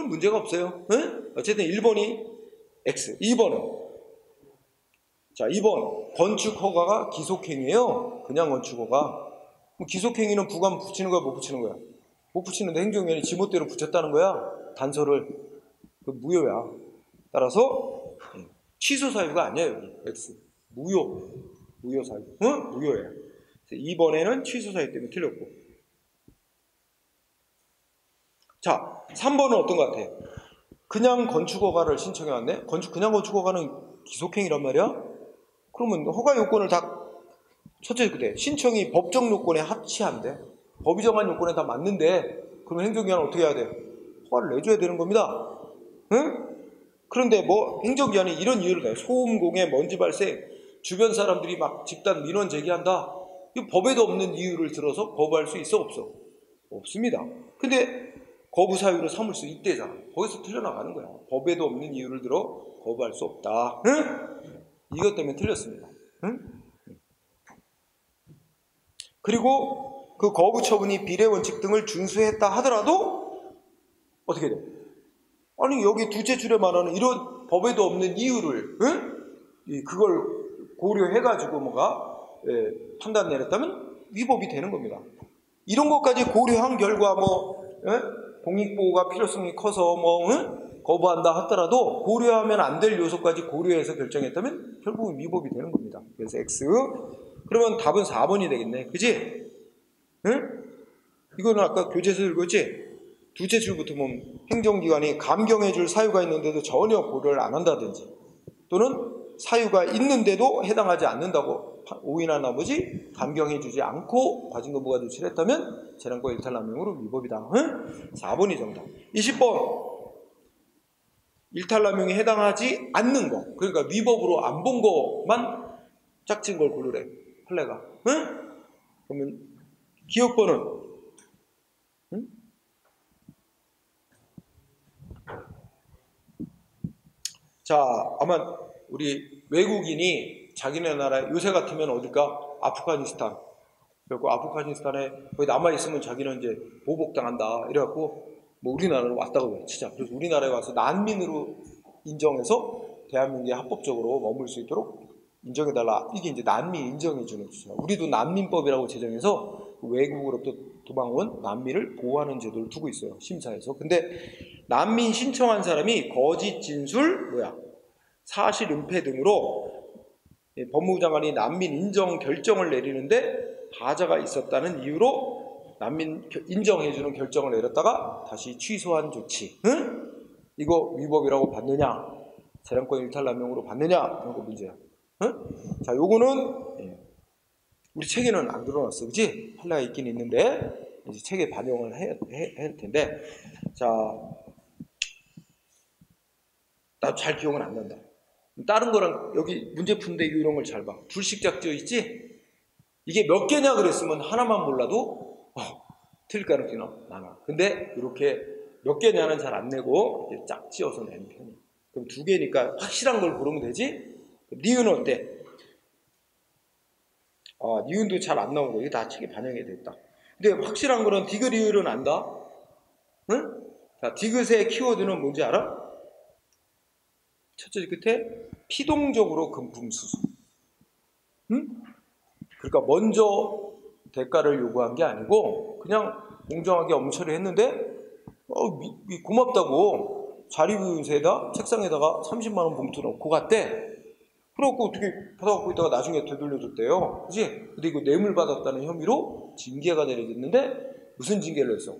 문제가 없어요. 응? 어쨌든 1번이 X, 2번은 자, 2번 건축 허가가 기속행위예요. 그냥 건축 허가. 기속행위는 부관 붙이는 거야, 못 붙이는 거야? 못 붙이는데 행정위원이 지멋대로 붙였다는 거야. 단서를. 그 무효야. 따라서 취소 사유가 아니야, 여기. X. 무효. 무효 사유. 응? 무효예요. 2번에는 취소 사유 때문에 틀렸고. 자, 3번은 어떤 것 같아? 그냥 건축허가를 신청해 왔네? 그냥 건축허가는 기속행위란 말이야? 그러면 허가 요건을 다 첫째 그래. 신청이 법정 요건에 합치한대. 법이 정한 요건에 다 맞는데, 그러면 행정기관은 어떻게 해야 돼? 허가를 내줘야 되는 겁니다. 응? 그런데 뭐 행정기관이 이런 이유를 내. 소음, 공해, 먼지 발생, 주변 사람들이 막 집단 민원 제기한다. 이 법에도 없는 이유를 들어서 거부할 수 있어, 없어? 없습니다. 근데 거부 사유로 삼을 수 있대잖아. 거기서 틀려나가는 거야. 법에도 없는 이유를 들어 거부할 수 없다. 응? 이것 때문에 틀렸습니다. 응? 그리고 그 거부 처분이 비례 원칙 등을 준수했다 하더라도 어떻게 돼? 아니 여기 두째 줄에 말하는 이런 법에도 없는 이유를 그걸 고려해가지고 판단 내렸다면 위법이 되는 겁니다. 이런 것까지 고려한 결과 공익보호가 필요성이 커서 거부한다 하더라도 고려하면 안 될 요소까지 고려해서 결정했다면 결국은 위법이 되는 겁니다. 그래서 X. 그러면 답은 4번이 되겠네. 그지? 응? 이거는 아까 교재에서 읽었지? 두째 줄부터 보면 행정기관이 감경해줄 사유가 있는데도 전혀 고려를 안 한다든지, 또는 사유가 있는데도 해당하지 않는다고 오인한 나머지 감경해주지 않고 과징금부가 조치를 했다면 재량권 일탈남용으로 위법이다. 응? 4번이 정답. 20번. 일탈남용에 해당하지 않는 거, 그러니까 위법으로 안 본 것만 짝진 걸 고르래. 판례가. 응? 그러면 기억번은 응? 자, 아마 우리 외국인이 자기네 나라에 요새 같으면 어딜까? 아프가니스탄. 그래갖고 아프가니스탄에 거기 남아있으면 자기는 이제 보복당한다. 이래갖고 우리나라로 왔다고 치자. 그래서 우리나라에 와서 난민으로 인정해서 대한민국에 합법적으로 머물 수 있도록 인정해달라. 이게 이제 난민 인정해주는 주죠. 우리도 난민법이라고 제정해서 외국으로부터 도망온 난민을 보호하는 제도를 두고 있어요. 심사에서. 근데 난민 신청한 사람이 거짓 진술, 사실 은폐 등으로 법무부 장관이 난민 인정 결정을 내리는데 하자가 있었다는 이유로 난민 인정해주는 결정을 내렸다가 다시 취소한 조치. 응? 이거 위법이라고 봤느냐? 재량권 일탈남용으로 봤느냐? 이런 거 문제야. 응? 자, 요거는 우리 책에는 안 들어놨어, 그지? 판례가 있긴 있는데 이제 책에 반영을 해야 할 텐데, 자, 나도 잘 기억은 안 난다. 다른 거랑 여기 문제 푸는데 이런 걸 잘 봐. 불식작지어 있지? 이게 몇 개냐 그랬으면 하나만 몰라도 틀릴 가능성이 많아. 근데 이렇게 몇 개냐는 잘 안 내고 이렇게 짝 지어서 내는 편이야. 그럼 2개니까 확실한 걸 고르면 되지? 니은은 어때? 니은도 잘 안 나오고 이게 다 책에 반영이 됐다. 근데 확실한 거는 디귿 리을은 안다. 응? 자, 디귿의 키워드는 뭔지 알아? 첫째 끝에 피동적으로 금품수수. 응? 그러니까 먼저 대가를 요구한 게 아니고 그냥 공정하게 엄처리 했는데 고맙다고 자리부에다 책상에다가 30만 원 봉투 넣고 갔대. 그래갖고 어떻게 받아갖고 있다가 나중에 되돌려줬대요. 그치? 근데 이거 뇌물 받았다는 혐의로 징계가 내려졌는데 무슨 징계를 했어?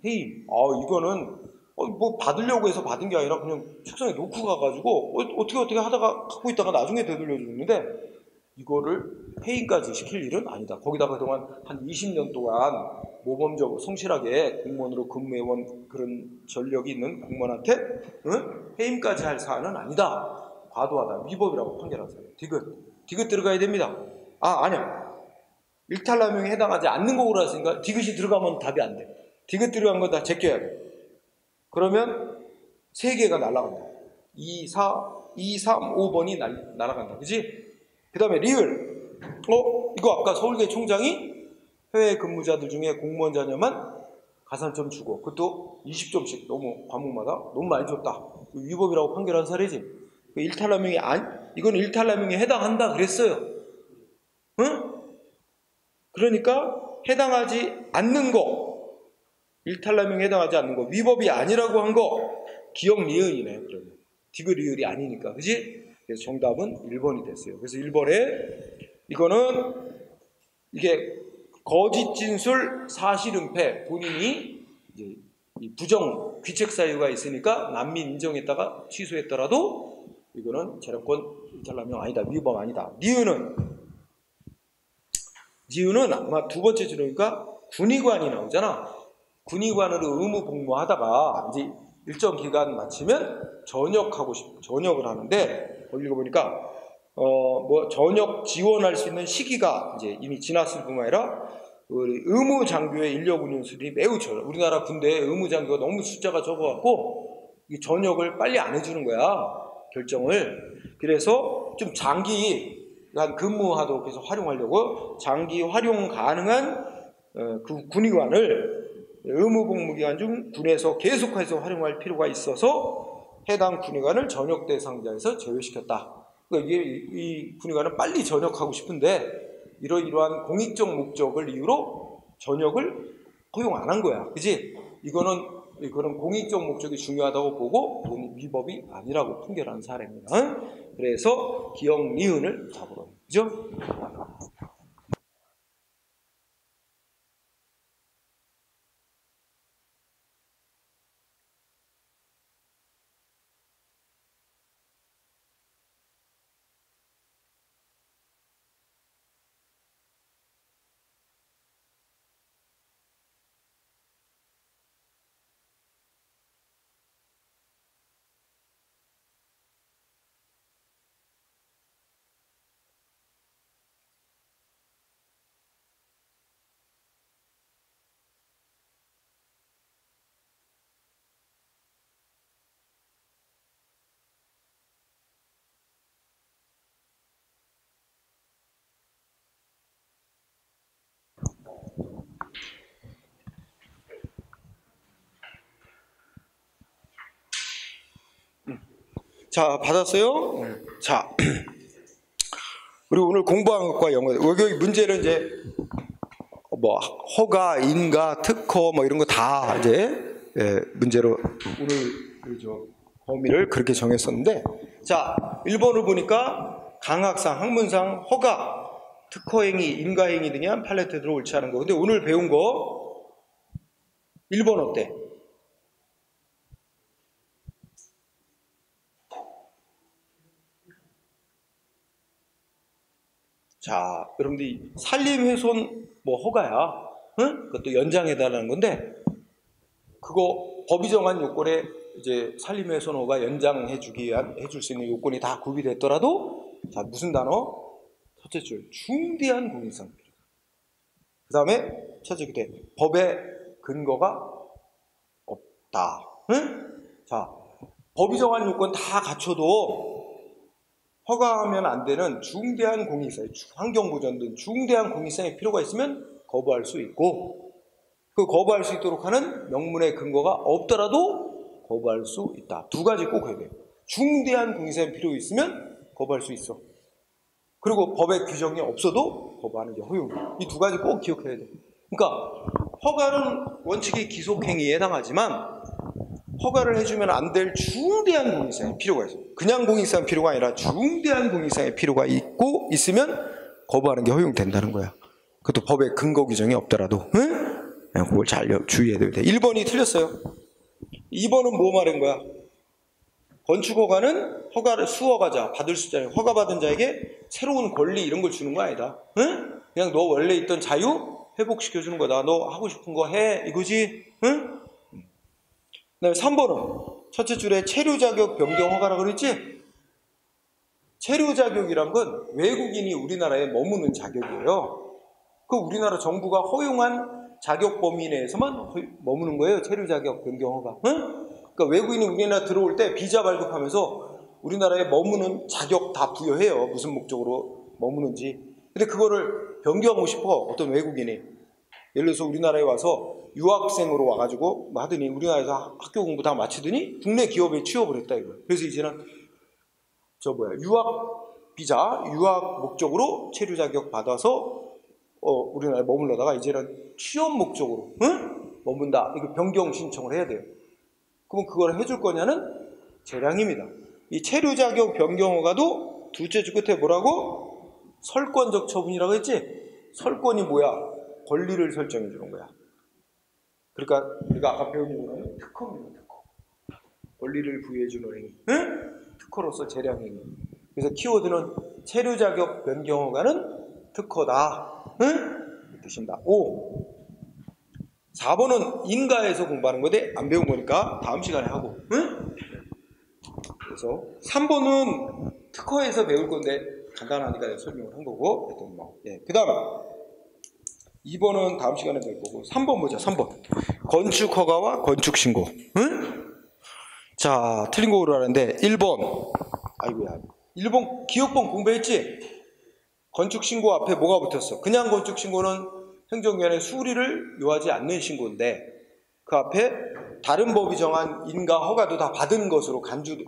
해임. 이거는 뭐 받으려고 해서 받은 게 아니라 그냥 책상에 놓고 가가지고 어떻게 하다가 갖고 있다가 나중에 되돌려 주는데 이거를 해임까지 시킬 일은 아니다. 거기다가 그동안 한 20년 동안 모범적으로 성실하게 공무원으로 근무해온 그런 전력이 있는 공무원한테 해임까지 할 사안은 아니다. 과도하다. 위법이라고 판결한 사례. 디귿 들어가야 됩니다. 아니야. 일탈남용에 해당하지 않는 거로 했으니까 디귿이 들어가면 답이 안 돼. 디귿 들어간 건 다 제껴야 돼. 그러면 3개가 날아간다. 2, 3, 5번이 날아간다. 그지? 그 다음에 리을. 이거 아까 서울대 총장이 해외 근무자들 중에 공무원 자녀만 가산점 주고 그것도 20점씩 너무 과목마다 너무 많이 줬다. 위법이라고 판결한 사례지. 일탈남용이 이건 일탈남용에 해당한다 그랬어요. 응? 그러니까 해당하지 않는 거, 일탈남용에 해당하지 않는 거, 위법이 아니라고 한 거, 기역 리을이네. 그러면 디귿 리을이 아니니까, 그지? 그래서 정답은 1번이 됐어요. 그래서 1번에 이거는 이게 거짓 진술, 사실 은폐, 본인이 이제 부정 귀책 사유가 있으니까 난민 인정했다가 취소했더라도 이거는 재량권 일탈남용 아니다, 위법 아니다. 니은은 아마 두 번째 줄이니까 군의관이 나오잖아. 군의관으로 의무 복무하다가 이제 일정 기간 마치면 전역을 하는데 거기 읽어보니까 뭐 전역 지원할 수 있는 시기가 이제 이미 지났을 뿐만 아니라 의무 장교의 인력 운영 수준이 매우 적어요. 우리나라 군대에 의무 장교가 너무 숫자가 적어갖고 이 전역을 빨리 안 해주는 거야. 결정을. 그래서 좀 장기간 근무하도록 해서 활용하려고 장기 활용 가능한 그 군의관을 의무 복무 기간 중 군에서 계속해서 활용할 필요가 있어서 해당 군의관을 전역 대상자에서 제외시켰다. 그러니까 이 군의관은 빨리 전역하고 싶은데 이러한 공익적 목적을 이유로 전역을 허용 안 한 거야. 그지? 이거는 공익적 목적이 중요하다고 보고 이건 위법이 아니라고 판결한 사례입니다. 그래서 기역 니은을 답으로. 그죠? 자, 받았어요? 자, 그리고 오늘 공부한 것과 연관. 여기 문제는 이제 뭐 허가, 인가, 특허 뭐 이런 거 다 이제 문제로 오늘 범위를 그렇게 정했었는데, 자, 1번을 보니까 강학상, 학문상, 허가, 특허행위, 인가행위 등이 한 팔레트에 들어 옳지 않은 거. 근데 오늘 배운 거 1번 어때? 자, 여러분들이 산림훼손 뭐 허가야, 응? 그것도 연장해달라는 건데, 그거 법이 정한 요건에 이제 산림훼손 허가 연장해주기 위한 해줄 수 있는 요건이 다 구비됐더라도, 자, 무슨 단어? 첫째 줄, 중대한 공익성. 그 다음에 첫째 끝에 법의 근거가 없다. 응? 자, 법이 정한 요건 다 갖춰도 허가하면 안 되는 중대한 공익성, 환경보전 등 중대한 공익성의 필요가 있으면 거부할 수 있고, 그 거부할 수 있도록 하는 명문의 근거가 없더라도 거부할 수 있다. 두 가지 꼭 해야 돼요. 중대한 공익성의 필요가 있으면 거부할 수 있어. 그리고 법의 규정이 없어도 거부하는 게 허용이에요. 이 두 가지 꼭 기억해야 돼요. 그러니까 허가는 원칙이 기속행위에 해당하지만 허가를 해주면 안 될 중대한 공익성의 필요가 있어요. 그냥 공익성의 필요가 아니라 중대한 공익성의 필요가 있으면 거부하는 게 허용된다는 거야. 그것도 법의 근거 규정이 없더라도. 응? 그걸 잘 주의해야 돼. 1번이 틀렸어요. 2번은 뭐 말한 거야? 건축허가는 허가를 수허가자, 받을 수 있잖아요. 허가받은 자에게 새로운 권리 이런 걸 주는 거 아니다. 응? 그냥 너 원래 있던 자유 회복시켜주는 거다. 너 하고 싶은 거 해. 이거지? 응? 그 다음에 3번은 첫째 줄에 체류 자격 변경 허가라 그랬지? 체류 자격이란 건 외국인이 우리나라에 머무는 자격이에요. 그 우리나라 정부가 허용한 자격 범위 내에서만 머무는 거예요. 체류 자격 변경 허가. 응? 그러니까 외국인이 우리나라 들어올 때 비자 발급하면서 우리나라에 머무는 자격 다 부여해요. 무슨 목적으로 머무는지. 근데 그거를 변경하고 싶어. 어떤 외국인이. 예를 들어서 우리나라에 와서 유학생으로 와가지고 뭐 하더니 우리나라에서 학교 공부 다 마치더니 국내 기업에 취업을 했다 이거예요. 그래서 이제는 유학 비자, 유학 목적으로 체류 자격 받아서 우리나라에 머물러다가 이제는 취업 목적으로 머문다. 이거 변경 신청을 해야 돼요. 그럼 그걸 해줄 거냐는 재량입니다. 이 체류 자격 변경 허가도 둘째 줄 끝에 뭐라고? 설권적 처분이라고 했지? 설권이 뭐야? 권리를 설정해 주는 거야. 그러니까 우리가 아까 배운 거는 특허입니다. 특허. 권리를 부여해 주는 행위. 특허로서 재량 행위. 그래서 키워드는 체류 자격 변경 허가는 특허다. 이 뜻입니다. 5. 4번은 인가에서 공부하는 건데 안 배운 거니까 다음 시간에 하고. 그래서 3번은 특허에서 배울 건데 간단하니까 내가 설명을 한 거고. 그 다음에 2번은 다음 시간에 배울 거고. 3번 보자. 3번 건축허가와 건축신고. 자, 틀린 거 오라는데 1번. 아이고야. 1번 기억본 공부했지? 건축신고 앞에 뭐가 붙었어? 그냥 건축신고는 행정기관에 수리를 요하지 않는 신고인데 그 앞에 다른 법이 정한 인가 허가도 다 받은 것으로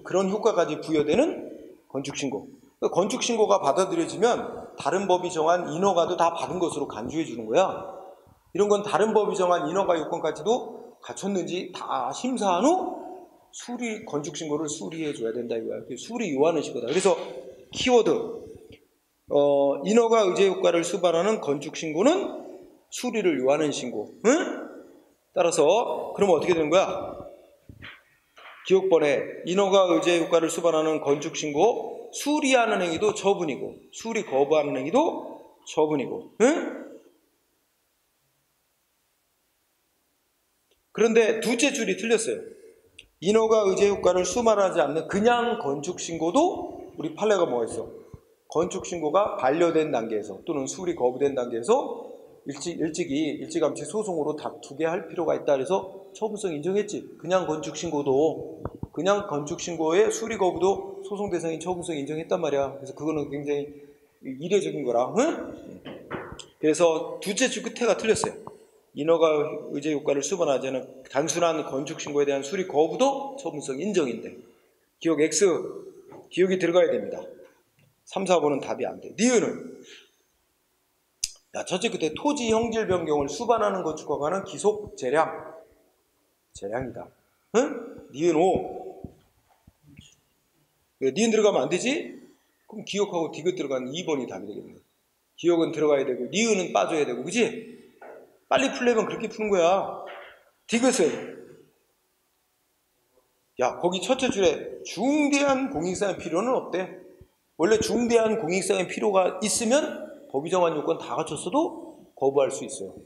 그런 효과까지 부여되는 건축신고. 건축신고가 받아들여지면 다른 법이 정한 인허가도 다 받은 것으로 간주해 주는 거야. 이런 건 다른 법이 정한 인허가 요건까지도 갖췄는지 다 심사한 후 건축신고를 수리해 줘야 된다 이거야. 수리 요하는 신고다. 그래서 키워드 인허가 의제 효과를 수반하는 건축신고는 수리를 요하는 신고. 따라서 그러면 어떻게 되는 거야? 기억번에 인허가 의제 효과를 수반하는 건축신고 수리하는 행위도 처분이고 수리 거부하는 행위도 처분이고. 그런데 둘째 줄이 틀렸어요. 인허가 의제 효과를 수반하지 않는 그냥 건축신고도 우리 판례가 뭐가 있어? 건축신고가 반려된 단계에서 또는 수리 거부된 단계에서 일찌감치 소송으로 다투게 할 필요가 있다. 그래서 처분성 인정했지. 그냥 건축신고의 수리 거부도 소송 대상인 처분성 인정했단 말이야. 그래서 그거는 굉장히 이례적인 거라. 그래서 둘째 줄 끝에가 틀렸어요. 인허가 의제 효과를 수반하지 않은 단순한 건축신고에 대한 수리 거부도 처분성 인정인데 기억 X 기억이 들어가야 됩니다. 3, 4번은 답이 안 돼. 니은은 첫째 끝에 토지 형질 변경을 수반하는 건축허가는 기속 재량이다. 니은 5. 니은 들어가면 안 되지? 그럼 기억하고 디귿 들어가는 2번이 답이 되겠네. 기억은 들어가야 되고 니은은 빠져야 되고, 그지? 빨리 풀려면 그렇게 푸는 거야. 디귿은 거기 첫째 줄에 중대한 공익상의 필요는 없대. 원래 중대한 공익상의 필요가 있으면 법이 정한 요건 다 갖췄어도 거부할 수 있어요.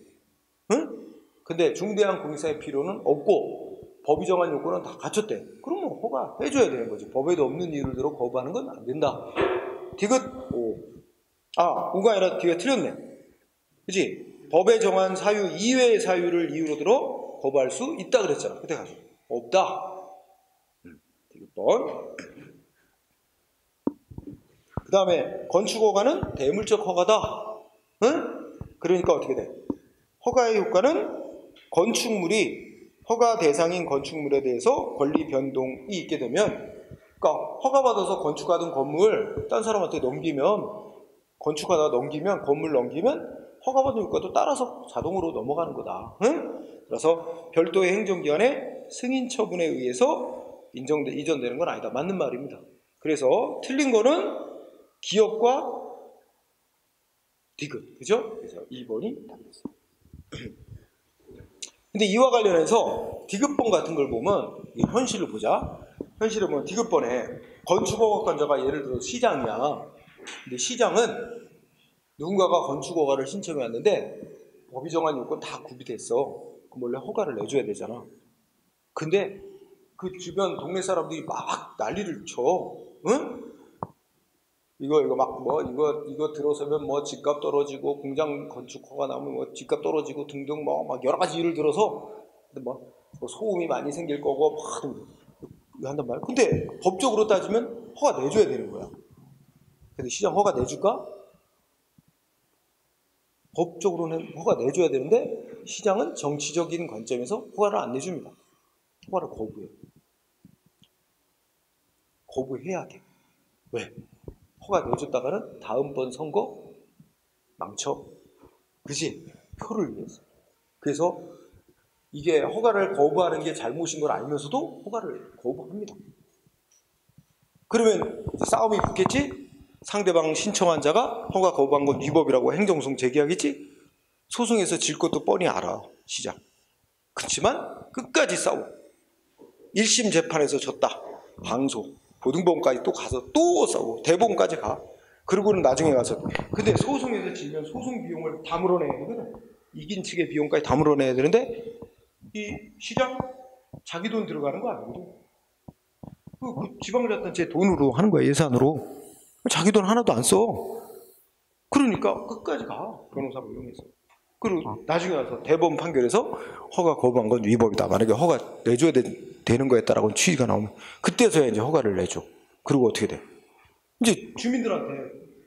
근데 중대한 공익상의 필요는 없고 법이 정한 요건은 다 갖췄대. 그러면 허가해줘야 되는 거지. 법에도 없는 이유를 들어 거부하는 건 안 된다. 디귿 5. 5가 아니라 뒤에 틀렸네. 그치? 법에 정한 사유 이외의 사유를 이유로 들어 거부할 수 있다 그랬잖아. 그때 가서 없다. 디귿번. 그 다음에 건축허가는 대물적 허가다. 그러니까 어떻게 돼? 허가의 효과는 건축물이 허가 대상인 건축물에 대해서 권리 변동이 있게 되면, 그러니까 허가받아서 건축하던 건물 딴 사람한테 건축하다가 건물 넘기면 허가받은 효과도 따라서 자동으로 넘어가는 거다. 그래서 별도의 행정기관의 승인 처분에 의해서 이전되는 건 아니다. 맞는 말입니다. 그래서 틀린 거는 기업과 디귿, 그죠? 그래서 2번이 답이었어요. 근데 이와 관련해서 디귿번 같은 걸 보면, 이 현실을 보자. 현실을 보면 디귿번에 건축허가권자가 예를 들어 시장이야. 근데 시장은 누군가가 건축허가를 신청해 왔는데 법이 정한 요건 다 구비됐어. 그럼 원래 허가를 내줘야 되잖아. 근데 그 주변 동네 사람들이 막 난리를 쳐. 응? 이거 막 이거 들어서면 뭐 집값 떨어지고 공장 건축 허가 나오면 뭐 집값 떨어지고 등등 뭐 막 여러 가지 이유를 들어서 뭐 소음이 많이 생길 거고 막 한단 말이야. 근데 법적으로 따지면 허가 내줘야 되는 거야. 근데 시장 허가 내줄까? 법적으로는 허가 내줘야 되는데 시장은 정치적인 관점에서 허가를 안 내줍니다. 허가를 거부해요. 거부해야 돼. 왜? 허가 내줬다가는 다음번 선거 망쳐. 그지? 표를 위해서. 그래서 이게 허가를 거부하는 게 잘못인 걸 알면서도 허가를 거부합니다. 그러면 싸움이 붙겠지? 상대방 신청한 자가 허가 거부한 건 위법이라고 행정소송 제기하겠지? 소송에서 질 것도 뻔히 알아, 시장. 그렇지만 끝까지 싸워. 1심 재판에서 졌다. 항소. 고등법원까지 또 가서 또 싸우고 대법원까지 가. 그리고는 나중에 가서 근데 소송에서 지면 소송 비용을 다 물어내야 되거든. 이긴 측의 비용까지 다 물어내야 되는데 이 시장 자기 돈 들어가는 거 아니거든. 그 지방자치단체 돈으로 하는 거야. 예산으로. 자기 돈 하나도 안 써. 그러니까 끝까지 가. 변호사를 이용해서. 그리고 나중에 와서 대법원 판결에서 허가 거부한 건 위법이다. 만약에 허가 내줘야 되는 거였다라고 취지가 나오면 그때서야 이제 허가를 내줘. 그리고 어떻게 돼? 이제 주민들한테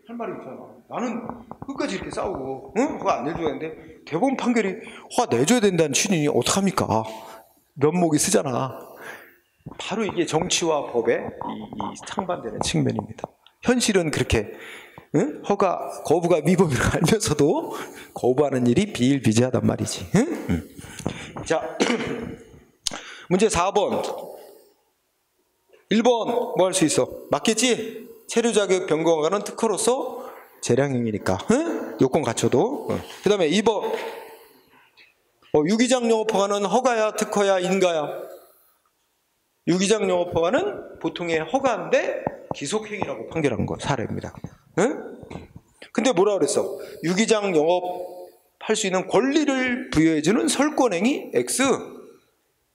할 말이 있잖아. 나는 끝까지 이렇게 싸우고 허가 안 내줘야 되는데 대법원 판결이 허가 내줘야 된다는 취지니 어떡합니까? 면목이 쓰잖아. 바로 이게 정치와 법의 이 상반되는 측면입니다. 현실은 그렇게 허가 거부가 위법이라고 알면서도 거부하는 일이 비일비재하단 말이지. 자, 문제 4번. 1번 뭐 할 수 있어? 맞겠지? 체류 자격 변경허가는 특허로서 재량행위니까 요건 갖춰도. 그 다음에 2번 유기장 영업허가는 허가야 특허야 인가야? 유기장 영업허가는 보통의 허가인데 기속행위라고 판결한 거 사례입니다. 근데 뭐라 그랬어? 유기장 영업할 수 있는 권리를 부여해주는 설권행위 X.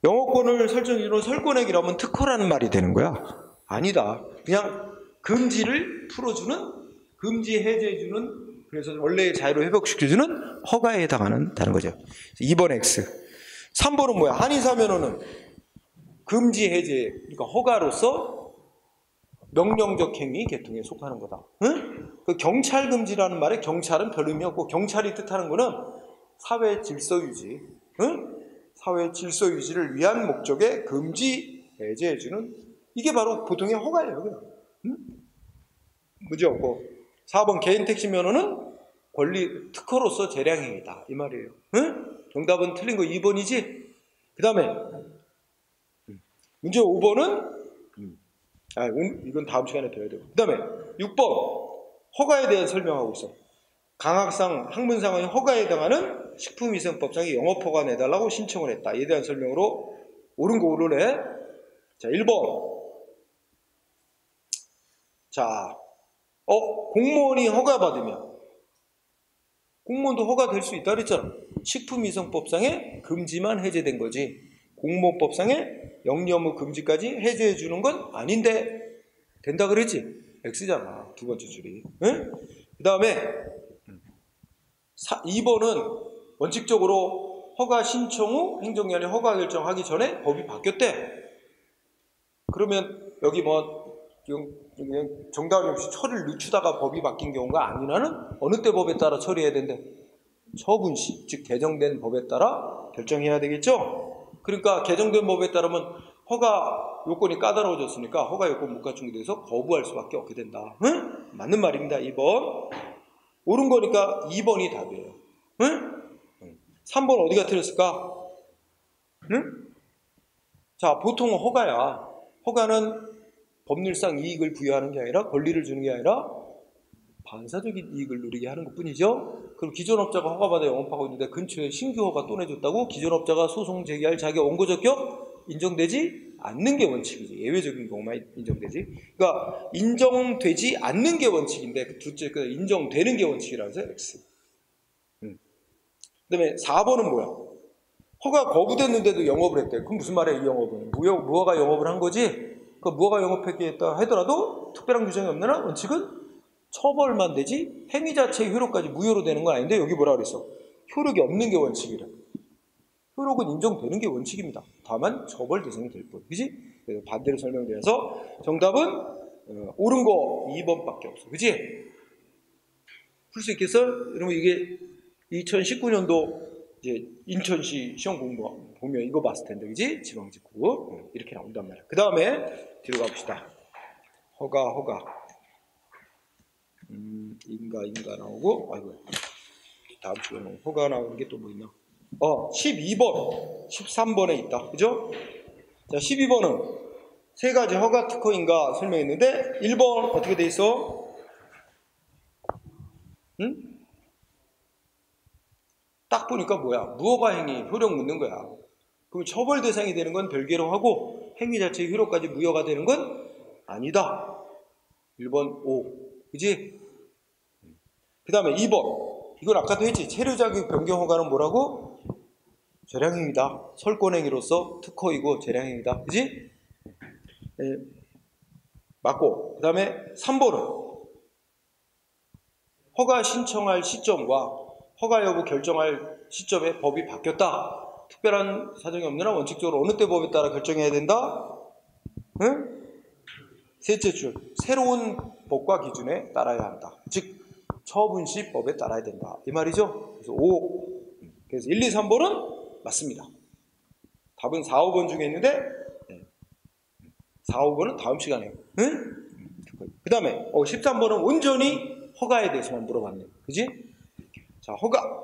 영업권을 설정해주는 설권행위라면 특허라는 말이 되는 거야. 아니다. 그냥 금지를 풀어주는, 금지 해제해주는, 그래서 원래의 자유를 회복시켜주는 허가에 해당하는 다는 거죠. 2번 X. 3번은 뭐야? 한의사면허는 금지 해제, 그러니까 허가로서 명령적 행위 계통에 속하는 거다. 그 경찰 금지라는 말에 경찰은 별 의미 없고, 경찰이 뜻하는 거는 사회 질서 유지, 사회 질서 유지를 위한 목적의 금지 해제해주는, 이게 바로 보통의 허가예요. 그냥. 문제 없고. 4번 개인 택시 면허는 권리 특허로서 재량행위다 이 말이에요. 정답은 틀린 거 2번이지. 그 다음에 문제 5번은 이건 다음 시간에 배워야 돼요. 그 다음에 6번 허가에 대한 설명하고 있어. 강학상 학문상의 허가에 해당하는 식품위생법상의 영업허가 내달라고 신청을 했다. 이에 대한 설명으로 옳은 거 오르네. 자, 1번. 자, 공무원이 허가받으면 공무원도 허가될 수 있다 그랬잖아. 식품위생법상의 금지만 해제된 거지. 공무원법상의 영리업무 금지까지 해제해 주는 건 아닌데 된다 그랬지. X잖아. 두 번째 줄이. 그 다음에 2번은 원칙적으로 허가 신청 후 행정기관이 허가 결정하기 전에 법이 바뀌었대. 그러면 여기 뭐 그냥 정답이 없이 처리를 늦추다가 법이 바뀐 경우가 아니라는 어느 때 법에 따라 처리해야 된대? 처분시, 즉 개정된 법에 따라 결정해야 되겠죠? 그러니까 개정된 법에 따르면 허가 요건이 까다로워졌으니까 허가 요건 못 갖춘 게 돼서 거부할 수밖에 없게 된다. 맞는 말입니다. 2번. 옳은 거니까 2번이 답이에요. 3번 어디가 틀렸을까? 자, 보통 허가야. 허가는 법률상 이익을 부여하는 게 아니라 권리를 주는 게 아니라 반사적인 이익을 누리게 하는 것뿐이죠. 그럼 기존 업자가 허가받아 영업하고 있는데 근처에 신규 허가 또 내줬다고 기존 업자가 소송 제기할 자기 원고적격 인정되지 않는 게 원칙이지. 예외적인 경우만 인정되지. 그러니까 인정되지 않는 게 원칙인데 둘째 그 인정되는 게 원칙이라서 X. 그다음에 4번은 뭐야? 허가 거부됐는데도 영업을 했대. 그럼 무슨 말이야? 이 영업은 무허가 영업을 한 거지. 그 무허가 영업했다 하더라도 특별한 규정이 없는 한 원칙은 처벌만 되지 행위 자체의 효력까지 무효로 되는 건 아닌데 여기 뭐라 그랬어? 효력이 없는 게 원칙이래. 효력은 인정되는 게 원칙입니다. 다만 처벌 대상이 될 뿐. 그지? 그래서 반대로 설명드려서 정답은 옳은 거 2번밖에 없어. 그지? 풀 수 있겠어? 여러분 이게 2019년도 이제 인천시 시험 공부 보면 이거 봤을 텐데, 그지? 지방직구 이렇게 나온단 말이야. 그 다음에 뒤로 가봅시다. 허가 인가 나오고, 아이고 다음 주에 허가 나오는 게 또 뭐 있나? 12번, 13번에 있다. 그죠? 자, 12번은 세 가지 허가 특허인가 설명했는데 1번 어떻게 돼 있어? 응? 딱 보니까 뭐야? 무허가 행위 효력 묻는 거야. 그럼 처벌 대상이 되는 건 별개로 하고 행위 자체의 효력까지 무효가 되는 건 아니다. 1번 O. 그지? 그 다음에 2번. 이건 아까도 했지. 체류자격 변경 허가는 뭐라고? 재량행위다. 설권행위로서 특허이고 재량행위다. 그지? 네. 맞고. 그 다음에 3번은 허가 신청할 시점과 허가 여부 결정할 시점에 법이 바뀌었다. 특별한 사정이 없는 한 원칙적으로 어느 때 법에 따라 결정해야 된다? 응? 셋째 줄. 새로운 법과 기준에 따라야 한다. 즉 처분시 법에 따라야 된다. 이 말이죠. 그래서 5. 그래서 1, 2, 3번은 맞습니다. 답은 4, 5번 중에 있는데 4, 5번은 다음 시간에. 응? 그 다음에 13번은 온전히 허가에 대해서만 물어봤네. 그지? 자, 허가.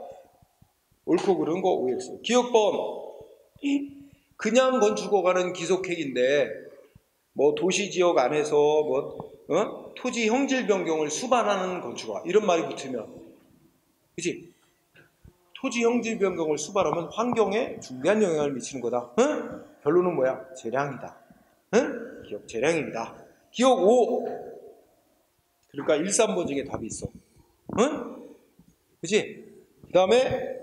옳고 그른 거 OX. 기억번. 그냥 건축허가는 기속행위인데 뭐 도시지역 안에서 토지 형질 변경을 수반하는 건축허가 이런 말이 붙으면, 그지? 토지 형질 변경을 수반하면 환경에 중대한 영향을 미치는 거다. 응? 결론은 뭐야? 재량이다. 응? 기억 재량입니다. 기억 5. 그러니까 1, 3번 중에 답이 있어. 응? 그지? 그 다음에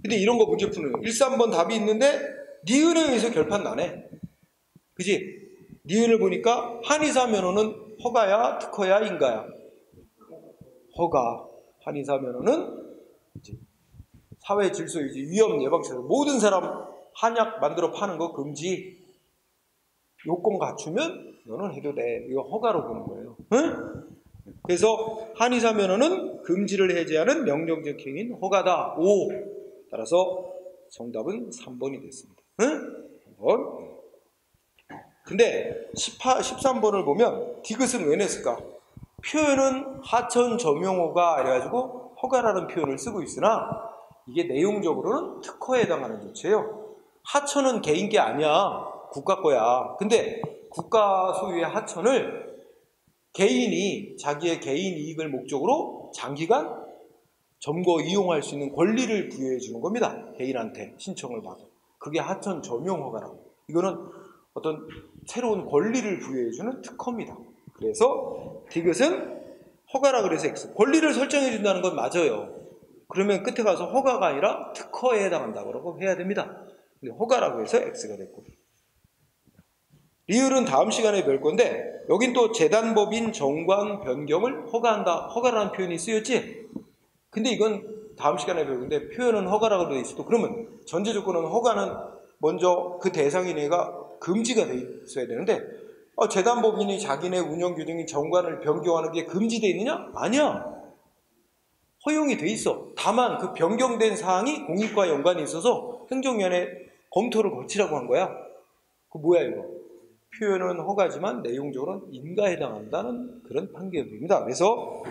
근데 이런 거 문제 푸는 거 1, 3번 답이 있는데 니은에 의해서 결판 나네. 그지? 니은을 보니까 한의사 면허는 허가야 특허야 인가야? 허가. 한의사 면허는 사회 질서 유지 위험 예방처럼 모든 사람 한약 만들어 파는 거 금지. 요건 갖추면 너는 해도 돼. 이거 허가로 보는 거예요. 응? 그래서 한의사 면허는 금지를 해제하는 명령적 행위인 허가다. 5. 따라서 정답은 3번이 됐습니다. 응? 3번. 근데 13번을 보면 디귿은 왜 냈을까? 표현은 하천 점용허가 이래가지고 허가라는 표현을 쓰고 있으나 이게 내용적으로는 특허에 해당하는 조치예요. 하천은 개인 게 아니야. 국가 거야. 근데 국가 소유의 하천을 개인이 자기의 개인 이익을 목적으로 장기간 점거 이용할 수 있는 권리를 부여해 주는 겁니다. 개인한테 신청을 받아. 그게 하천 점용 허가라고. 이거는 어떤 새로운 권리를 부여해 주는 특허입니다. 그래서 디귿은 허가라 그래서 X. 권리를 설정해 준다는 건 맞아요. 그러면 끝에 가서 허가가 아니라 특허에 해당한다고 해야 됩니다. 근데 허가라고 해서 X가 됐고. 리을은 다음 시간에 별 건데 여긴 또 재단법인 정관 변경을 허가한다. 허가라는 표현이 쓰였지? 근데 이건 다음 시간에 배울 건데 표현은 허가라고 되어 있어도 그러면 전제 조건은 허가는 먼저 그 대상인애가 금지가 돼 있어야 되는데 재단법인이 자기네 운영규정인 정관을 변경하는 게 금지되어 있느냐? 아니야. 허용이 돼 있어. 다만 그 변경된 사항이 공익과 연관이 있어서 행정위원회 검토를 거치라고 한 거야. 그 뭐야 이거? 표현은 허가지만 내용적으로는 인가에 해당한다는 그런 판결입니다. 그래서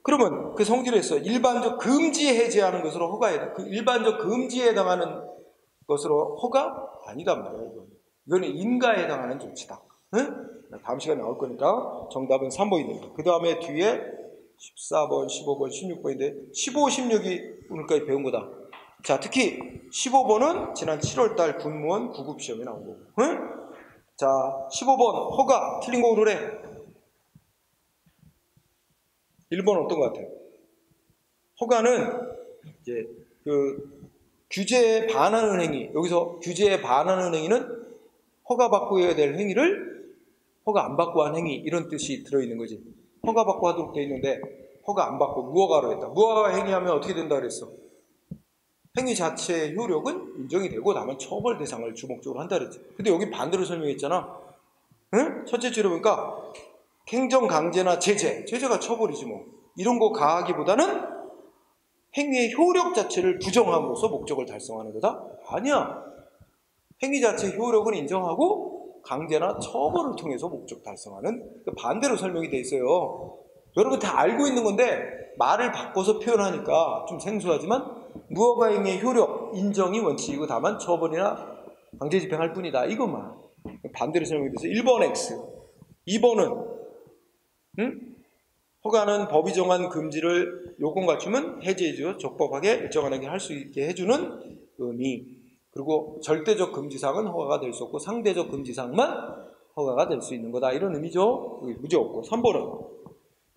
그러면 그 성질을 했어. 일반적 금지 해제하는 것으로 허가에 그 일반적 금지에 해당하는 것으로 허가 아니단 말이야. 이거는 인가에 해당하는 조치다. 응? 다음 시간에 나올 거니까 정답은 3번입니다. 그 다음에 뒤에 14번, 15번, 16번인데 15, 16이 오늘까지 배운 거다. 자, 특히 15번은 지난 7월달 군무원 9급 시험에 나온 거고. 응? 자, 15번 허가 틀린 거 고르래. 1번 어떤 것 같아요? 허가는 이제 그 규제에 반하는 행위, 여기서 규제에 반하는 행위는 허가받고 해야 될 행위를 허가 안 받고 한 행위, 이런 뜻이 들어있는 거지. 허가받고 하도록 돼 있는데 허가 안 받고 무허가로 했다. 무허가 행위하면 어떻게 된다 그랬어? 행위 자체의 효력은 인정이 되고 다만 처벌 대상을 주목적으로 한다 그랬지. 근데 여기 반대로 설명했잖아. 응? 첫째 줄에 보니까 행정 강제나 제재가 처벌이지 뭐. 이런 거 가하기보다는 행위의 효력 자체를 부정함으로써 목적을 달성하는 거다? 아니야. 행위 자체의 효력은 인정하고 강제나 처벌을 통해서 목적 달성하는, 반대로 설명이 돼 있어요. 여러분 다 알고 있는 건데 말을 바꿔서 표현하니까 좀 생소하지만 무허가 행위의 효력, 인정이 원칙이고 다만 처벌이나 강제 집행할 뿐이다. 이것만. 반대로 설명이 돼서 1번 X, 2번은 허가는 법이 정한 금지를 요건 갖추면 해제해줘 적법하게 일정하게 할 수 있게 해주는 의미. 그리고 절대적 금지사항은 허가가 될 수 없고 상대적 금지사항만 허가가 될 수 있는 거다. 이런 의미죠. 문제 없고. 3번은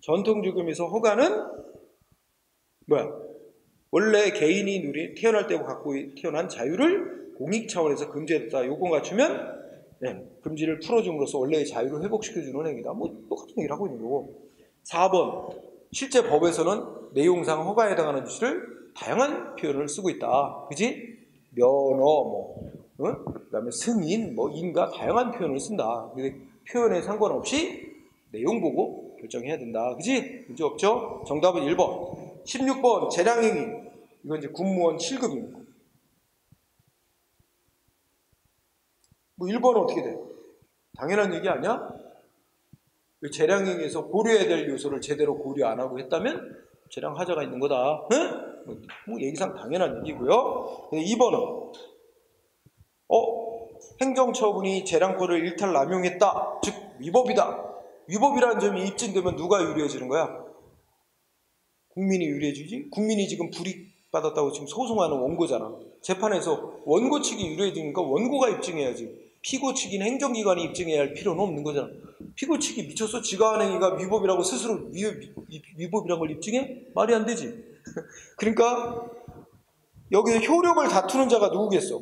전통주금에서 허가는 뭐야? 원래 개인이 태어날 때 갖고 태어난 자유를 공익 차원에서 금지했다. 요건 갖추면 금지를 풀어줌으로써 원래의 자유를 회복시켜주는 행위다. 뭐 똑같은 얘기를 하고 있는 거고. 4번 실제 법에서는 내용상 허가에 해당하는 주시를 다양한 표현을 쓰고 있다. 그지? 면허, 그다음에 승인, 인가 다양한 표현을 쓴다. 근데 표현에 상관없이 내용 보고 결정해야 된다. 그지? 문제 없죠? 정답은 1번. 16번 재량행위. 이건 이제 군무원 7급입니다. 1번은 어떻게 돼? 당연한 얘기 아니야? 재량행위에서 고려해야 될 요소를 제대로 고려 안 하고 했다면 재량하자가 있는 거다. 응? 얘기상 당연한 얘기고요. 2번은 행정처분이 재량권을 일탈 남용했다. 즉 위법이다. 위법이라는 점이 입증되면 누가 유리해지는 거야? 국민이 유리해지지? 국민이 지금 불이익받았다고 지금 소송하는 원고잖아. 재판에서 원고 측이 유리해지니까 원고가 입증해야지. 피고 측인 행정기관이 입증해야 할 필요는 없는 거잖아. 피고 측이 미쳤어? 지가 한 행위가 위법이라고 스스로 위법이라는 걸 입증해? 말이 안 되지. 그러니까 여기서 효력을 다투는 자가 누구겠어?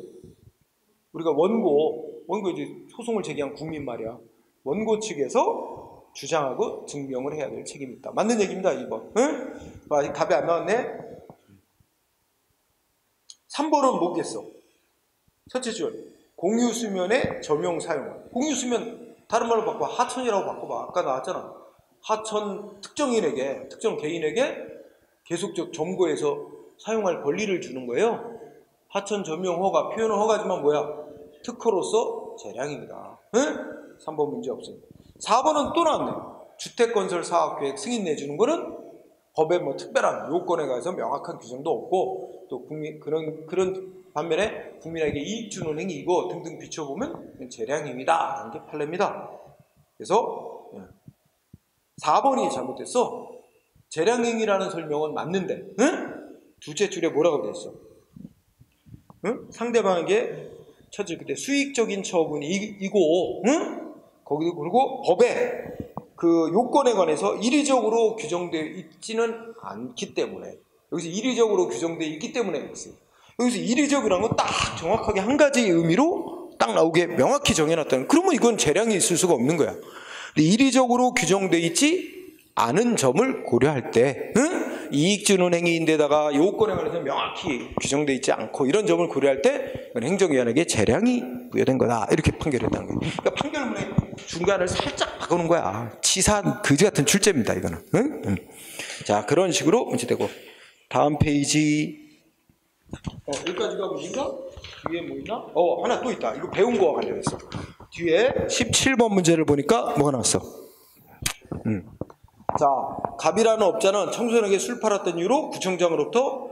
우리가 원고 이제 소송을 제기한 국민 말이야. 원고 측에서 주장하고 증명을 해야 될 책임이 있다. 맞는 얘기입니다. 2번. 응? 아직 답이 안 나왔네. 3번은 뭐겠어? 첫째 줄. 공유수면의 점용 사용. 공유수면 다른 말로 바꿔 하천이라고 바꿔봐. 아까 나왔잖아. 하천 특정 개인에게 계속적 점거해서 사용할 권리를 주는 거예요. 하천 점용 허가, 표현은 허가지만 뭐야? 특허로서 재량입니다. 응? 3번 문제 없습니다. 4번은 또 나왔네. 주택건설 사업계획 승인 내주는 거는 법에 특별한 요건에 관해서 명확한 규정도 없고 또 그런 반면에 국민에게 이익 주는 행위이고 등등 비춰보면 재량행위다 라는 게 판례입니다. 그래서 4번이 잘못됐어. 재량행위라는 설명은 맞는데 둘째 줄에 뭐라고 돼 있어? 상대방에게 첫째 그때 수익적인 처분이고 그리고 법에 그 요건에 관해서 이리적으로 규정되어 있지는 않기 때문에 여기서 이리적으로 규정되어 있기 때문에 있어요. 여기서 이리적이라는 건 딱 정확하게 한 가지 의미로 딱 나오게 명확히 정해놨다는. 그러면 이건 재량이 있을 수가 없는 거야. 근데 이리적으로 규정되어 있지 않은 점을 고려할 때 이익 주는 행위인데다가 요건에 관해서 명확히 규정되어 있지 않고 이런 점을 고려할 때 행정위원에게 재량이 부여된 거다. 이렇게 판결했다는 거예요. 그러니까 판결문의 중간을 살짝 바꾸는 거야. 치사한 거지 같은 출제입니다. 이거는. 자, 그런 식으로 문제되고. 다음 페이지. 여기까지가 문제인가? 뒤에 뭐 있나? 하나 또 있다. 이거 배운 거와 관련해서. 뒤에 17번 문제를 보니까 뭐가 나왔어? 자, 갑이라는 업자는 청소년에게 술 팔았던 이유로 구청장으로부터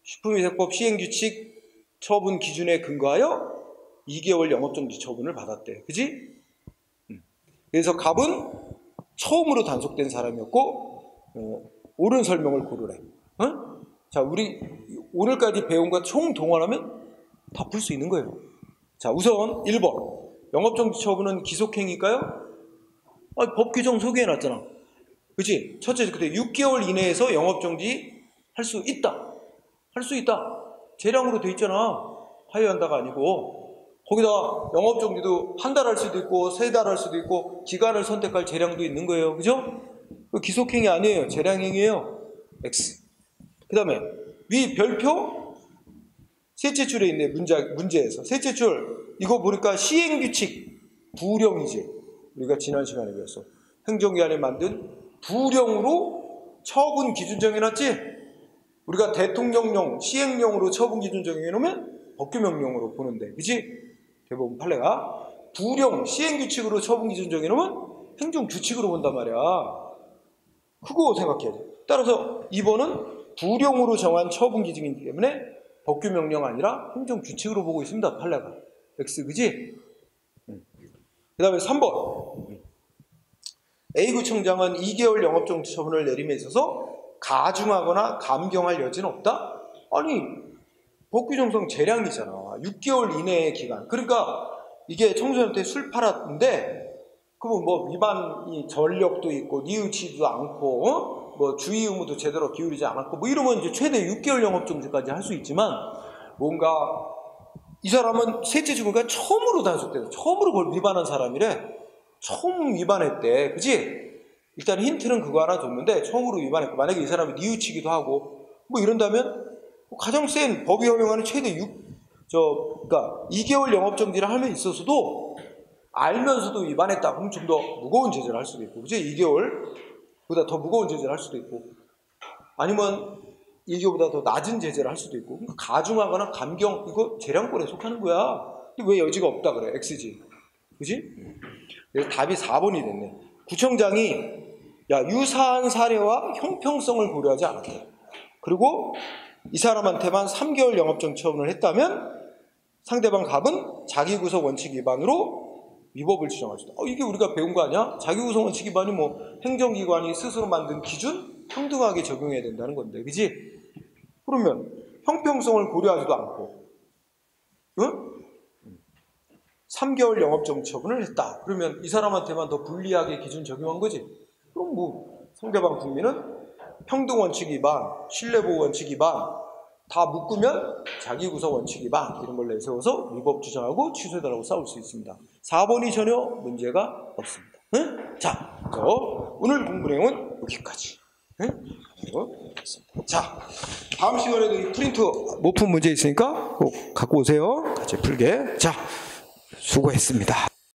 식품위생법 시행규칙 처분 기준에 근거하여 2개월 영업정지 처분을 받았대. 그지? 그래서 갑은 처음으로 단속된 사람이었고 옳은 설명을 고르래. 자, 우리 오늘까지 배운 거 총 동원하면 다 풀 수 있는 거예요. 자, 우선 1번 영업정지 처분은 기속행위일까요? 법 규정 소개해놨잖아. 그치? 첫째, 그때 6개월 이내에서 영업정지 할 수 있다. 할 수 있다. 재량으로 돼 있잖아. 하회한다가 아니고. 거기다 영업정지도 한 달 할 수도 있고 3달 할 수도 있고 기간을 선택할 재량도 있는 거예요. 그죠? 기속행위 아니에요. 재량행위예요. X. 그 다음에 위 별표 셋째 줄에 있네. 문제에서 셋째 줄 이거 보니까 시행규칙 부령이지. 우리가 지난 시간에 배웠어. 행정기관에 만든 부령으로 처분 기준 정해놨지. 우리가 대통령령 시행령으로 처분 기준 정해놓으면 법규명령으로 보는데, 그치? 대법원 판례가 부령 시행규칙으로 처분 기준 정해놓으면 행정규칙으로 본단 말이야. 그거 생각해야 돼. 따라서 2번은 부령으로 정한 처분 기준이기 때문에 법규명령 아니라 행정규칙으로 보고 있습니다. 판례가. X, 그지? 그 다음에 3번 A구청장은 2개월 영업정지 처분을 내림에 있어서 가중하거나 감경할 여지는 없다? 아니, 법규정상 재량이잖아. 6개월 이내의 기간. 그러니까 이게 청소년한테 술 팔았는데 그러면 뭐 위반이 전력도 있고 뉘우치지도 않고 뭐 주의 의무도 제대로 기울이지 않았고 뭐 이러면 이제 최대 6개월 영업정지까지 할 수 있지만, 뭔가 이 사람은 셋째 주부가 처음으로 단속돼서 처음으로 그걸 위반한 사람이래. 처음 위반했대. 그지? 일단 힌트는 그거 하나 줬는데 처음으로 위반했고, 만약에 이 사람이 뉘우치기도 하고 뭐 이런다면 가장 센 법이 허용하는 최대 그러니까 2개월 영업정지를 함에 있어서도 알면서도 위반했다. 그럼 좀 더 무거운 제재를 할 수도 있고, 그지? 2개월보다 더 무거운 제재를 할 수도 있고, 아니면 2개월보다 더 낮은 제재를 할 수도 있고, 그러니까 가중하거나 감경, 이거 재량권에 속하는 거야. 근데 왜 여지가 없다 그래? X지. 그지? 그래서 답이 4번이 됐네. 구청장이 유사한 사례와 형평성을 고려하지 않았대. 그리고 이 사람한테만 3개월 영업정지 처분을 했다면 상대방 갑은 자기구속 원칙 위반으로 위법을 주장할 수 있다. 이게 우리가 배운 거 아니야? 자기구속 원칙 위반이 뭐 행정기관이 스스로 만든 기준 평등하게 적용해야 된다는 건데, 그지? 그러면 형평성을 고려하지도 않고 3개월 영업정지 처분을 했다. 그러면 이 사람한테만 더 불리하게 기준 적용한 거지. 그럼 뭐 상대방 국민은 평등원칙 위반, 신뢰보호 원칙 위반 다 묶으면 자기구속 원칙 위반 이런 걸 내세워서 위법 주장하고 취소해달라고 싸울 수 있습니다. 4번이 전혀 문제가 없습니다. 응? 자, 오늘 공부 내용은 여기까지. 응? 자, 다음 시간에도 이 프린트 못 푼 문제 있으니까 꼭 갖고 오세요. 같이 풀게. 자, 수고했습니다.